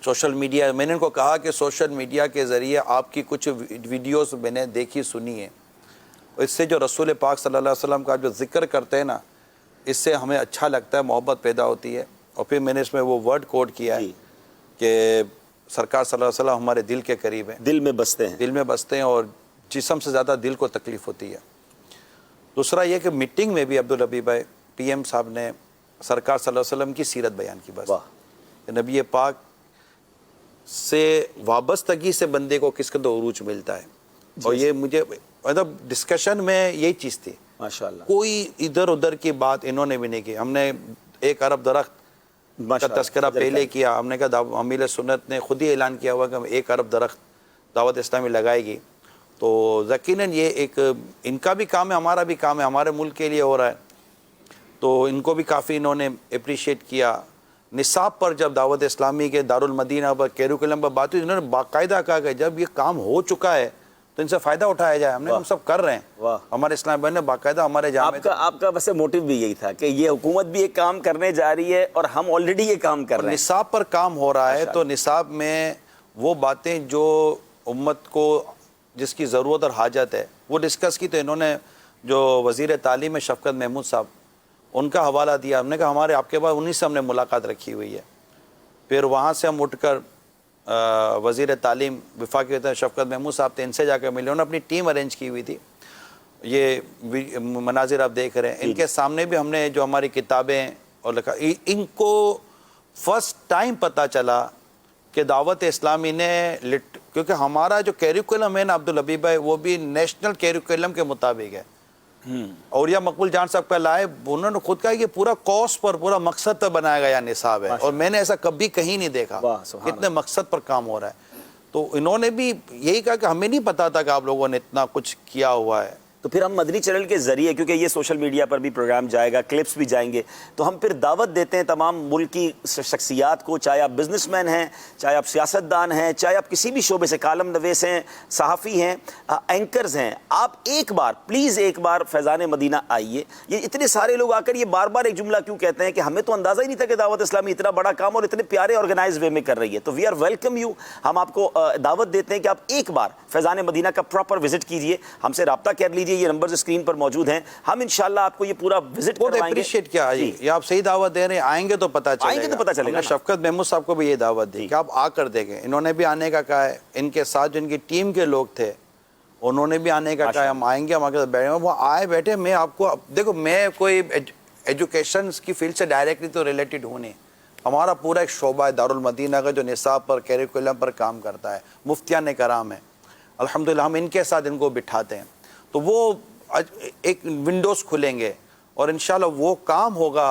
سوشل میڈیا، میں نے ان کو کہا کہ سوشل میڈیا کے ذریعے آپ کی کچھ ویڈیوز میں نے دیکھی سنی ہیں، اس سے جو رسول پاک صلی اللہ علیہ وسلم کا جو ذکر کرتے ہیں نا، اس سے ہمیں اچھا لگتا ہے، محبت پیدا ہوتی ہے. اور پھر میں نے اس میں وہ ورڈ کوڈ کیا ہے کہ سرکار صلی اللہ علیہ وسلم ہمارے دل کے قریب ہیں، دل میں بستے ہیں، دل میں بستے ہیں، اور جسم سے زیادہ دل کو تکلیف ہوتی ہے. دوسرا یہ کہ میٹنگ میں بھی عبدالربیع بھائی پی ایم صاحب نے سرکار صلی اللہ علیہ وسلم کی سیرت بیان کی. بس نبی پاک سے وابستگی سے بندے کو کس قدر عروج ملتا ہے. اور یہ مجھے مطلب ڈسکشن میں یہی چیز تھی ماشاءاللہ، کوئی ادھر ادھر کی بات انہوں نے بھی نہیں کی. ہم نے 1 ارب درخت کا تذکرہ پہلے کیا، ہم نے کہا امیل سنت نے خود ہی اعلان کیا ہوا کہ ہم 1 ارب درخت دعوت اسلامی لگائے گی. تو یقیناً یہ ایک ان کا بھی کام ہے، ہمارا بھی کام ہے، ہمارے ملک کے لیے ہو رہا ہے، تو ان کو بھی کافی انہوں نے اپریشیٹ کیا. نصاب پر جب دعوت اسلامی کے دارالمدینہ پر کیریکولم پر بات ہوئی، انہوں نے باقاعدہ کہا کہ جب یہ کام ہو چکا ہے تو ان سے فائدہ اٹھایا جائے. ہم سب کر رہے ہیں، ہمارے اسلام بھائی نے باقاعدہ ہمارے جامع آپ کا ویسے موٹیو بھی یہی تھا کہ یہ حکومت بھی ایک کام کرنے جا رہی ہے اور ہم آلریڈی یہ کام کر رہے ہیں، نصاب پر کام ہو رہا ہے. تو نصاب میں وہ باتیں جو امت کو جس کی ضرورت اور حاجت ہے وہ ڈسکس کی. تو انہوں نے جو وزیر تعلیم ہے شفقت محمود صاحب، ان کا حوالہ دیا. ہم نے کہا ہمارے آپ کے پاس انہیں سے ہم نے ملاقات رکھی ہوئی ہے. پھر وہاں سے ہم اٹھ کر وزیر تعلیم وفاقی شفقت محمود صاحب تھے، ان سے جا کر ملے. انہوں نے اپنی ٹیم ارینج کی ہوئی تھی. یہ مناظر آپ دیکھ رہے ہیں، ان کے سامنے بھی ہم نے جو ہماری کتابیں اور لکھا، ان کو فرسٹ ٹائم پتہ چلا کہ دعوت اسلامی نے کیونکہ ہمارا جو کیریکولم ہے نا عبدالربیع بھائی، وہ بھی نیشنل کیریکولم کے مطابق ہے. اور یہ مقبول جان صاحب کا لائے، انہوں نے خود کہا کہ پورا کورس پر، پورا مقصد پر بنایا گیا نصاب ہے، اور میں نے ایسا کبھی کہیں نہیں دیکھا کتنے مقصد پر کام ہو رہا ہے. تو انہوں نے بھی یہی کہا کہ ہمیں نہیں پتا تھا کہ آپ لوگوں نے اتنا کچھ کیا ہوا ہے. تو پھر ہم مدنی چینل کے ذریعے، کیونکہ یہ سوشل میڈیا پر بھی پروگرام جائے گا، کلپس بھی جائیں گے، تو ہم پھر دعوت دیتے ہیں تمام ملک کی شخصیات کو، چاہے آپ بزنس مین ہیں، چاہے آپ سیاستدان ہیں، چاہے آپ کسی بھی شعبے سے کالم نویس ہیں، صحافی ہیں، اینکرز ہیں، آپ ایک بار پلیز ایک بار فیضان مدینہ آئیے. یہ اتنے سارے لوگ آ کر یہ بار بار ایک جملہ کیوں کہتے ہیں کہ ہمیں تو اندازہ ہی نہیں تھا کہ دعوت اسلامی اتنا بڑا کام اور اتنے پیارے آرگنائز وے میں کر رہی ہے. تو وی آر ویلکم یو. ہم آپ کو دعوت دیتے ہیں کہ آپ ایک بار فیضان مدینہ کا پراپر وزٹ کیجئے، ہم سے رابطہ کر لیجئے، یہ نمبرز اسکرین پر موجود ہیں، ہم انشاءاللہ آپ کو یہ پورا وزٹ کروائیں گے. اپریشیٹ کیا ہے یہ آپ صحیح دعوت دے رہے ہیں، آئیں گے تو پتہ چلے گا. شفقت محمود صاحب کو بھی یہ دعوت دی کہ آپ آ کر دیکھیں. انہوں نے بھی آنے کا کہا ہے، ان کے ساتھ جو ان کی ٹیم کے لوگ تھے انہوں نے بھی آنے کا کہا ہے، ہم آئیں گے، ہم آ کے بیٹھے. وہ آئے بیٹھے. میں آپ کو دیکھو، میں کوئی ایجوکیشن کی فیلڈ سے ڈائریکٹلی تو ریلیٹڈ ہوں نہیں. ہمارا پورا ایک شعبہ ہے دارالمدینہ کا جو نصاب پر کیریکولم پر کام کرتا ہے، مفتیان کرام ہیں الحمدللہ، ہم ان کے ساتھ ان کو بٹھاتے ہیں. تو وہ ایک ونڈوز کھلیں گے اور انشاءاللہ وہ کام ہوگا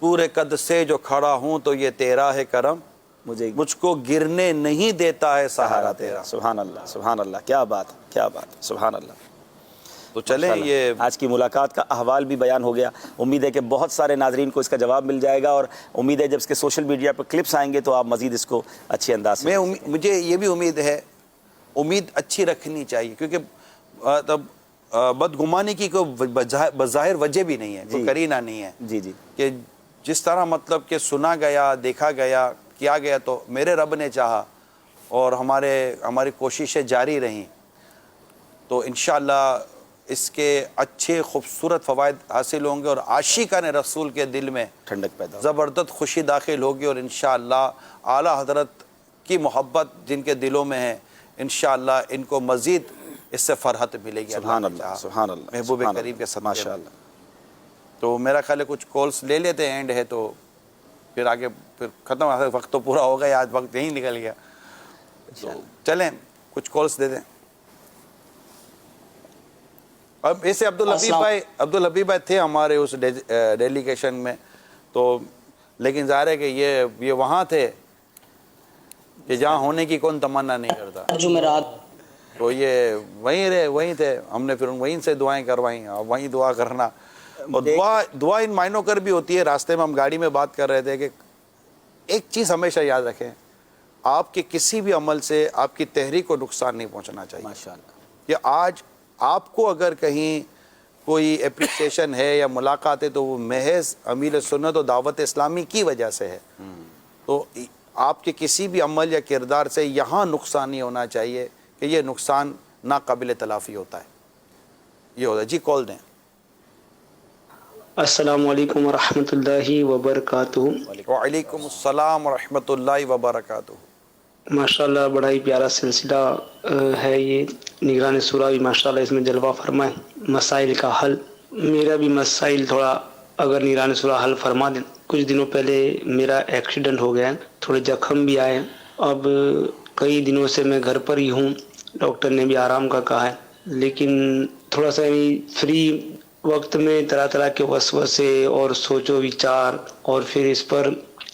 پورے قد سے جو کھڑا ہوں تو یہ تیرا ہے کرم، مجھ کو گرنے نہیں دیتا ہے سہارا تیرا۔ سبحان اللہ، سبحان اللہ، کیا بات، کیا بات، سبحان اللہ۔ تو چلیں یہ آج کی ملاقات کا احوال بھی بیان ہو گیا، امید ہے کہ بہت سارے ناظرین کو اس کا جواب مل جائے گا، اور امید ہے جب اس کے سوشل میڈیا پر کلپس آئیں گے تو آپ مزید اس کو اچھے انداز سے مجھے یہ بھی امید ہے، امید اچھی رکھنی چاہیے، کیونکہ تب بدگمانی کی کوئی بظاہر وجہ بھی نہیں ہے، کوئی کرینہ نہیں ہے جی جی کہ جس طرح مطلب کہ سنا گیا، دیکھا گیا، کیا گیا، تو میرے رب نے چاہا اور ہماری کوششیں جاری رہیں تو انشاءاللہ اس کے اچھے خوبصورت فوائد حاصل ہوں گے، اور عاشقان رسول کے دل میں ٹھنڈک پیدا زبردست خوشی داخل ہوگی، اور انشاءاللہ اعلیٰ حضرت کی محبت جن کے دلوں میں ہے انشاءاللہ ان کو مزید اس سے فرحت ملے گی۔ سبحان اللہ، سبحان اللہ، محبوب کریم کے صدقے ماشاء اللہ۔ تو میرا خیال ہے کچھ کالس لے لیتے ہیں، اینڈ ہے تو پھر آگے پھر ختم، وقت تو پورا ہو گیا، آج وقت یہیں نکل گیا، تو چلیں کچھ کالس دے دیں۔ اب ایسے عبدالحبیب بھائی تھے ہمارے اس ڈیلیگیشن میں، تو لیکن ظاہر ہے کہ یہ وہاں تھے کہ جہاں ہونے کی کون تمنا نہیں کرتا، جمعرات تو یہ وہیں رہے، وہیں تھے، ہم نے پھر وہیں سے دعائیں کروائیں، وہیں دعا کرنا، اور دعا ان معنوں کر بھی ہوتی ہے۔ راستے میں ہم گاڑی میں بات کر رہے تھے کہ ایک چیز ہمیشہ یاد رکھیں، آپ کے کسی بھی عمل سے آپ کی تحریک کو نقصان نہیں پہنچنا چاہیے۔ ماشاءاللہ، کہ آج آپ کو اگر کہیں کوئی اپریسیشن ہے یا ملاقات ہے تو وہ محض امیر سنت و دعوت اسلامی کی وجہ سے ہے، تو آپ کے کسی بھی عمل یا کردار سے یہاں نقصان نہیں ہونا چاہیے کہ یہ نقصان ناقابل تلافی ہوتا ہے، یہ ہوتا ہے۔ جی کال دیں۔ السلام علیکم ورحمۃ اللہ وبرکاتہ۔ وعلیکم السلام ورحمۃ اللہ وبرکاتہ۔ ماشاءاللہ بڑا ہی پیارا سلسلہ ہے یہ، نگران سورہ بھی ماشاءاللہ اس میں جلوہ فرمائے، مسائل کا حل۔ میرا بھی مسائل تھوڑا اگر نگران سورہ حل فرما دیں۔ کچھ دنوں پہلے میرا ایکسیڈنٹ ہو گیا ہے، تھوڑے زخم بھی آئے، اب کئی دنوں سے میں گھر پر ہی ہوں، ڈاکٹر نے بھی آرام کا کہا ہے، لیکن تھوڑا سا فری وقت میں طرح طرح کے وسوسے اور سوچ و وچار، اور پھر اس پر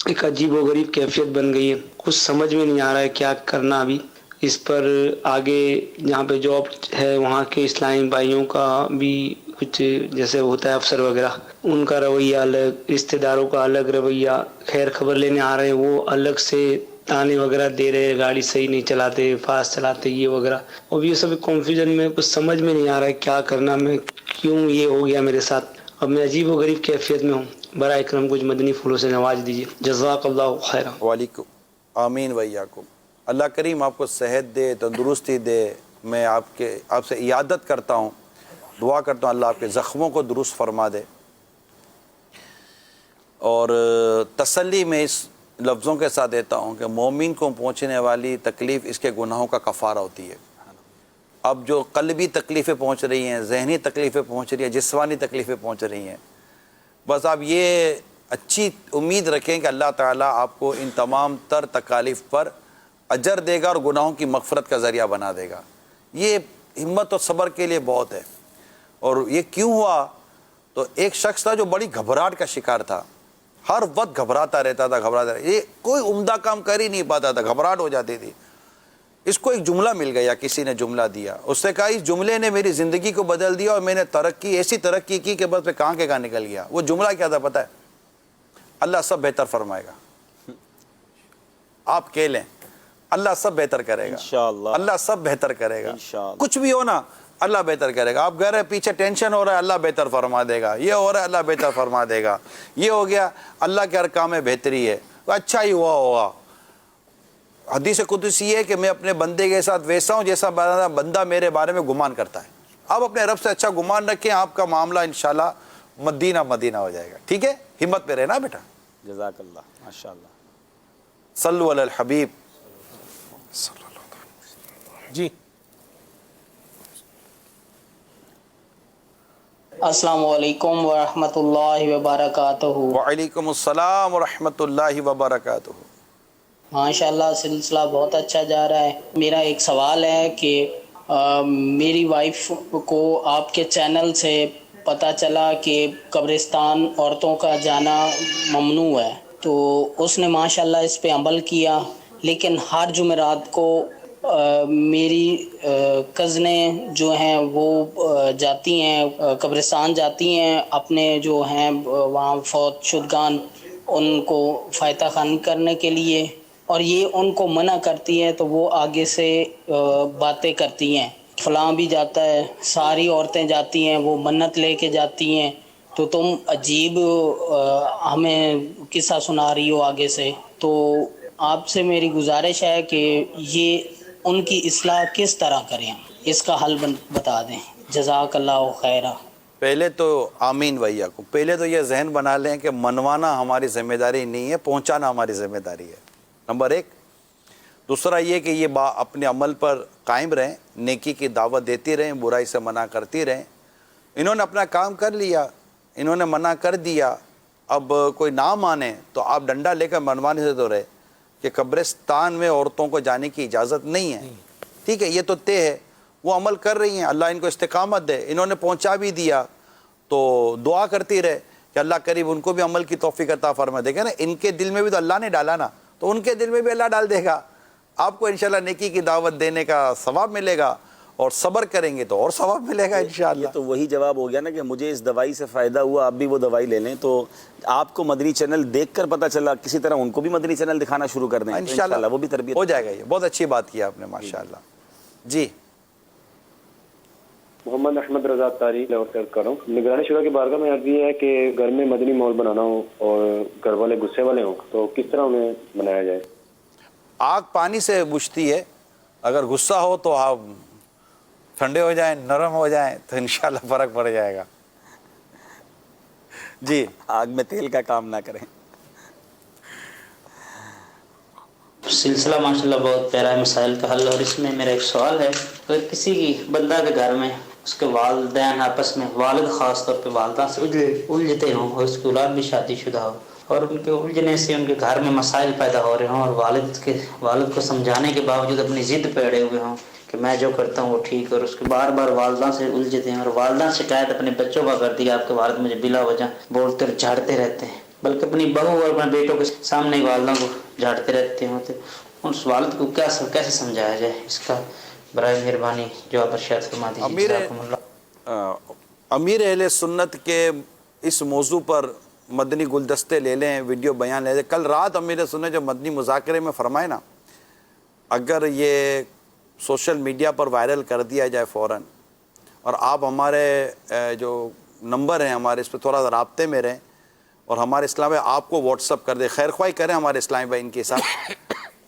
ایک عجیب و غریب کیفیت بن گئی ہے، کچھ سمجھ میں نہیں آ رہا ہے کیا کرنا ابھی اس پر۔ آگے جہاں پہ جاب ہے وہاں کے اسلامی بھائیوں کا بھی کچھ جیسے ہوتا ہے افسر وغیرہ، ان کا رویہ الگ، رشتہ داروں کا الگ رویہ، خیر خبر لینے آ رہے ہیں وہ الگ سے تانے وغیرہ دے رہے، گاڑی صحیح نہیں چلاتے، فاسٹ چلاتے، یہ وغیرہ، اور یہ سب کنفیوژن میں کچھ سمجھ میں نہیں آ رہا ہے کیا کرنا، میں کیوں یہ ہو گیا میرے ساتھ، اب میں عجیب و غریب کیفیت میں ہوں، برائے کرم کچھ مدنی پھولوں سے نواز دیجیے، جزاک اللہ خیرا۔ وعلیکم آمین ویاکم۔ اللہ کریم آپ کو صحت دے، تندرستی دے۔ میں آپ سے عیادت کرتا ہوں، دعا کرتا ہوں اللہ آپ کے زخموں کو درست فرما دے، اور تسلی میں اس لفظوں کے ساتھ دیتا ہوں کہ مومن کو پہنچنے والی تکلیف اس کے گناہوں کا کفارہ ہوتی ہے۔ اب جو قلبی تکلیفیں پہنچ رہی ہیں، ذہنی تکلیفیں پہنچ رہی ہیں، جسمانی تکلیفیں پہنچ رہی ہیں، بس آپ یہ اچھی امید رکھیں کہ اللہ تعالیٰ آپ کو ان تمام تر تکالیف پر اجر دے گا اور گناہوں کی مغفرت کا ذریعہ بنا دے گا۔ یہ ہمت اور صبر کے لیے بہت ہے۔ اور یہ کیوں ہوا؟ تو ایک شخص تھا جو بڑی گھبراہٹ کا شکار تھا، ہر وقت گھبراتا رہتا تھا، یہ کوئی عمدہ کام کر ہی نہیں پاتا تھا، گھبراہٹ ہو جاتی تھی۔ اس کو ایک جملہ مل گیا، کسی نے جملہ دیا، اس نے کہا اس جملے نے میری زندگی کو بدل دیا اور میں نے ایسی ترقی کی کہ بس میں کہاں کے کہاں نکل گیا۔ وہ جملہ کیا تھا پتہ ہے؟ اللہ سب بہتر فرمائے گا۔ آپ کہہ لیں اللہ سب بہتر کرے گا انشاءاللہ، اللہ سب بہتر کرے گا انشاءاللہ، کچھ بھی ہو نا اللہ بہتر کرے گا۔ آپ کہہ رہے پیچھے ٹینشن ہو رہا ہے، اللہ بہتر فرما دے گا، یہ ہو رہا ہے اللہ بہتر فرما دے گا، یہ ہو گیا اللہ کے ہر کام میں بہتری ہے، اچھا ہی ہوا ہوگا۔ حدیث قدسی ہے کہ میں اپنے بندے کے ساتھ ویسا ہوں جیسا بندہ میرے بارے میں گمان کرتا ہے۔ آپ اپنے رب سے اچھا گمان رکھیں، آپ کا معاملہ انشاءاللہ مدینہ مدینہ ہو جائے گا۔ ٹھیک ہے، ہمت پہ رہنا بیٹا۔ جزاک اللہ، ماشاءاللہ۔ صلو علی الحبیب۔ جی السلام علیکم ورحمۃ اللہ وبرکاتہ۔ وعلیکم السلام ورحمۃ اللہ وبرکاتہ۔ ماشاءاللہ سلسلہ بہت اچھا جا رہا ہے۔ میرا ایک سوال ہے کہ میری وائف کو آپ کے چینل سے پتہ چلا کہ قبرستان عورتوں کا جانا ممنوع ہے، تو اس نے ماشاءاللہ اس پہ عمل کیا. لیکن ہر جمعرات کو میری کزنیں جو ہیں وہ جاتی ہیں قبرستان جاتی ہیں، اپنے جو ہیں وہاں فوت شدگان ان کو فاتحہ خوانی کرنے کے لیے، اور یہ ان کو منع کرتی ہے تو وہ آگے سے باتیں کرتی ہیں، فلاں بھی جاتا ہے، ساری عورتیں جاتی ہیں، وہ منت لے کے جاتی ہیں، تو تم عجیب ہمیں قصہ سنا رہی ہو آگے سے. تو آپ سے میری گزارش ہے کہ یہ ان کی اصلاح کس طرح کریں، اس کا حل بتا دیں. جزاک اللہ خیرہ. پہلے تو آمین ویا کو پہلے تو یہ ذہن بنا لیں کہ منوانا ہماری ذمہ داری نہیں ہے، پہنچانا ہماری ذمہ داری ہے، نمبر 1. دوسرا یہ کہ یہ اپنے عمل پر قائم رہیں، نیکی کی دعوت دیتی رہیں، برائی سے منع کرتی رہیں. انہوں نے اپنا کام کر لیا، انہوں نے منع کر دیا، اب کوئی نہ مانے تو آپ ڈنڈا لے کر منوانے سے تو رہے کہ قبرستان میں عورتوں کو جانے کی اجازت نہیں ہے. ٹھیک ہے، یہ تو طے ہے، وہ عمل کر رہی ہیں، اللہ ان کو استقامت دے. انہوں نے پہنچا بھی دیا تو دعا کرتی رہے کہ اللہ قریب ان کو بھی عمل کی توفیق عطا فرمائے. دیکھیں نا، ان کے دل میں بھی تو اللہ نے ڈالا نا، تو ان کے دل میں بھی اللہ ڈال دے گا. آپ کو انشاءاللہ نیکی کی دعوت دینے کا ثواب ملے گا، اور صبر کریں گے تو اور ثواب ملے گا انشاءاللہ. یہ تو وہی جواب ہو گیا نا کہ مجھے اس دوائی سے فائدہ ہوا، آپ بھی وہ دوائی لے لیں. تو آپ کو مدنی چینل دیکھ کر پتہ چلا، کسی طرح ان کو بھی مدنی چینل دکھانا شروع کر دیں انشاءاللہ وہ بھی تربیت ہو جائے گا. یہ بہت اچھی بات کی آپ نے ماشاءاللہ. جی محمد احمد رضا تاری لاہور سے کر رہا ہوں. نگرانی شورا کی بارگاہ میں عرض یہ ہے کہ گھر میں مدنی ماحول بنانا ہو اور گھر والے غصے والے ہوں تو کس طرح انہیں بنایا جائے؟ آگ پانی سے بجھتی ہے، اگر غصہ ہو تو آپ ٹھنڈے ہو جائیں، نرم ہو جائیں تو انشاءاللہ فرق پڑ جائے گا. جی آگ میں تیل کا کام نہ کریں. سلسلہ ماشاءاللہ بہت پیارا ہے مسائل کا حل. اور اس میں میرا ایک سوال ہے، اگر کسی کی بندہ کے گھر میں اس کے والدین آپس میں، والد خاص طور پہ والدہ سے الجھتے ہوں اور اس کی اولاد بھی شادی شدہ ہو، اور ان کے الجھنے سے ان کے گھر میں مسائل پیدا ہو رہے ہوں، اور والد کو سمجھانے کے باوجود اپنی ضد پہ اڑے ہوئے ہوں کہ میں جو کرتا ہوں وہ ٹھیک، اور اس کے بار بار والدہ سے الجھتے ہیں، اور والدہ شکایت اپنے بچوں کا کرتی ہے آپ کے والد مجھے بلا وجہ بولتے اور جھاڑتے رہتے ہیں، بلکہ اپنی بہو اور اپنے بیٹوں کے سامنے والدہ کو جھاڑتے رہتے ہیں. اس والد کو کیسے سمجھایا جائے؟ اس کا برائے مہربانی جواب ارشاد فرما دیجیے. امیر اہل سنت کے اس موضوع پر مدنی گلدستے لے لیں، ویڈیو بیان لے لیں. کل رات امیر سنت جو مدنی مذاکرے میں فرمائے نا، اگر یہ سوشل میڈیا پر وائرل کر دیا جائے فوراً، اور آپ ہمارے جو نمبر ہیں ہمارے اس پہ تھوڑا سا رابطے میں رہیں، اور ہمارے اسلام بھائی آپ کو واٹس اپ کر دیں، خیر خواہی کریں ہمارے اسلامی بھائی ان کے ساتھ.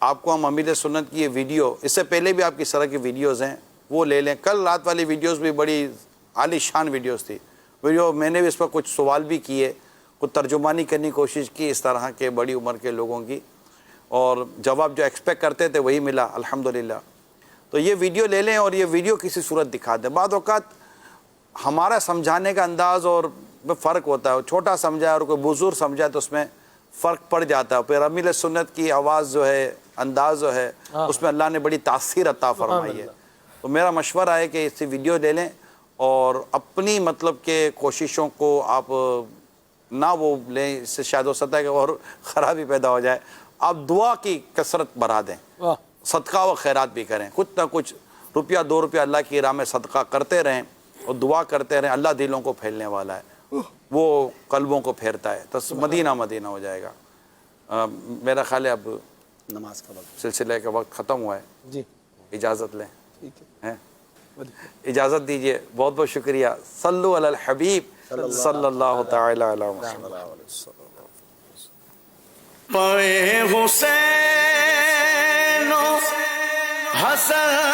آپ کو ہم امیر سنت کی یہ ویڈیو، اس سے پہلے بھی آپ کی اس طرح کی ویڈیوز ہیں وہ لے لیں. کل رات والی ویڈیوز بھی بڑی عالی شان ویڈیوز تھی. ویڈیو میں نے بھی اس پر کچھ سوال بھی کیے، کچھ ترجمانی کرنے کی کوشش کی اس طرح کے بڑی عمر کے لوگوں کی، اور جواب جو ایکسپیکٹ کرتے تھے وہی ملا الحمدللہ. تو یہ ویڈیو لے لیں اور یہ ویڈیو کسی صورت دکھا دیں. بعض اوقات ہمارا سمجھانے کا انداز اور فرق ہوتا ہے، چھوٹا سمجھائے اور کوئی بزرگ سمجھائے تو اس میں فرق پڑ جاتا ہے. پھر امیر سنت کی آواز جو ہے، انداز جو ہے، اس میں اللہ نے بڑی تاثیر عطا فرمائی ہے. تو میرا مشورہ ہے کہ اس سے ویڈیو لے لیں اور اپنی مطلب کہ کوششوں کو آپ نہ وہ لیں، اس سے شاید ہو سکتا ہے کہ اور خرابی پیدا ہو جائے. آپ دعا کی کثرت بڑھا دیں، صدقہ و خیرات بھی کریں، کچھ نہ کچھ روپیہ 2 روپیہ اللہ کی راہ میں صدقہ کرتے رہیں اور دعا کرتے رہیں. اللہ دلوں کو پھیلنے والا ہے، وہ قلبوں کو پھیرتا ہے. تو مدینہ مدینہ ہو جائے گا. میرا خیال ہے اب نماز کا وقت، سلسلے کا وقت ختم ہوا ہے. جی اجازت لیں. اجازت دیجئے. بہت بہت شکریہ. صلو علی الحبیب صلی اللہ تعالی علی محمد. پائے حسین و حسن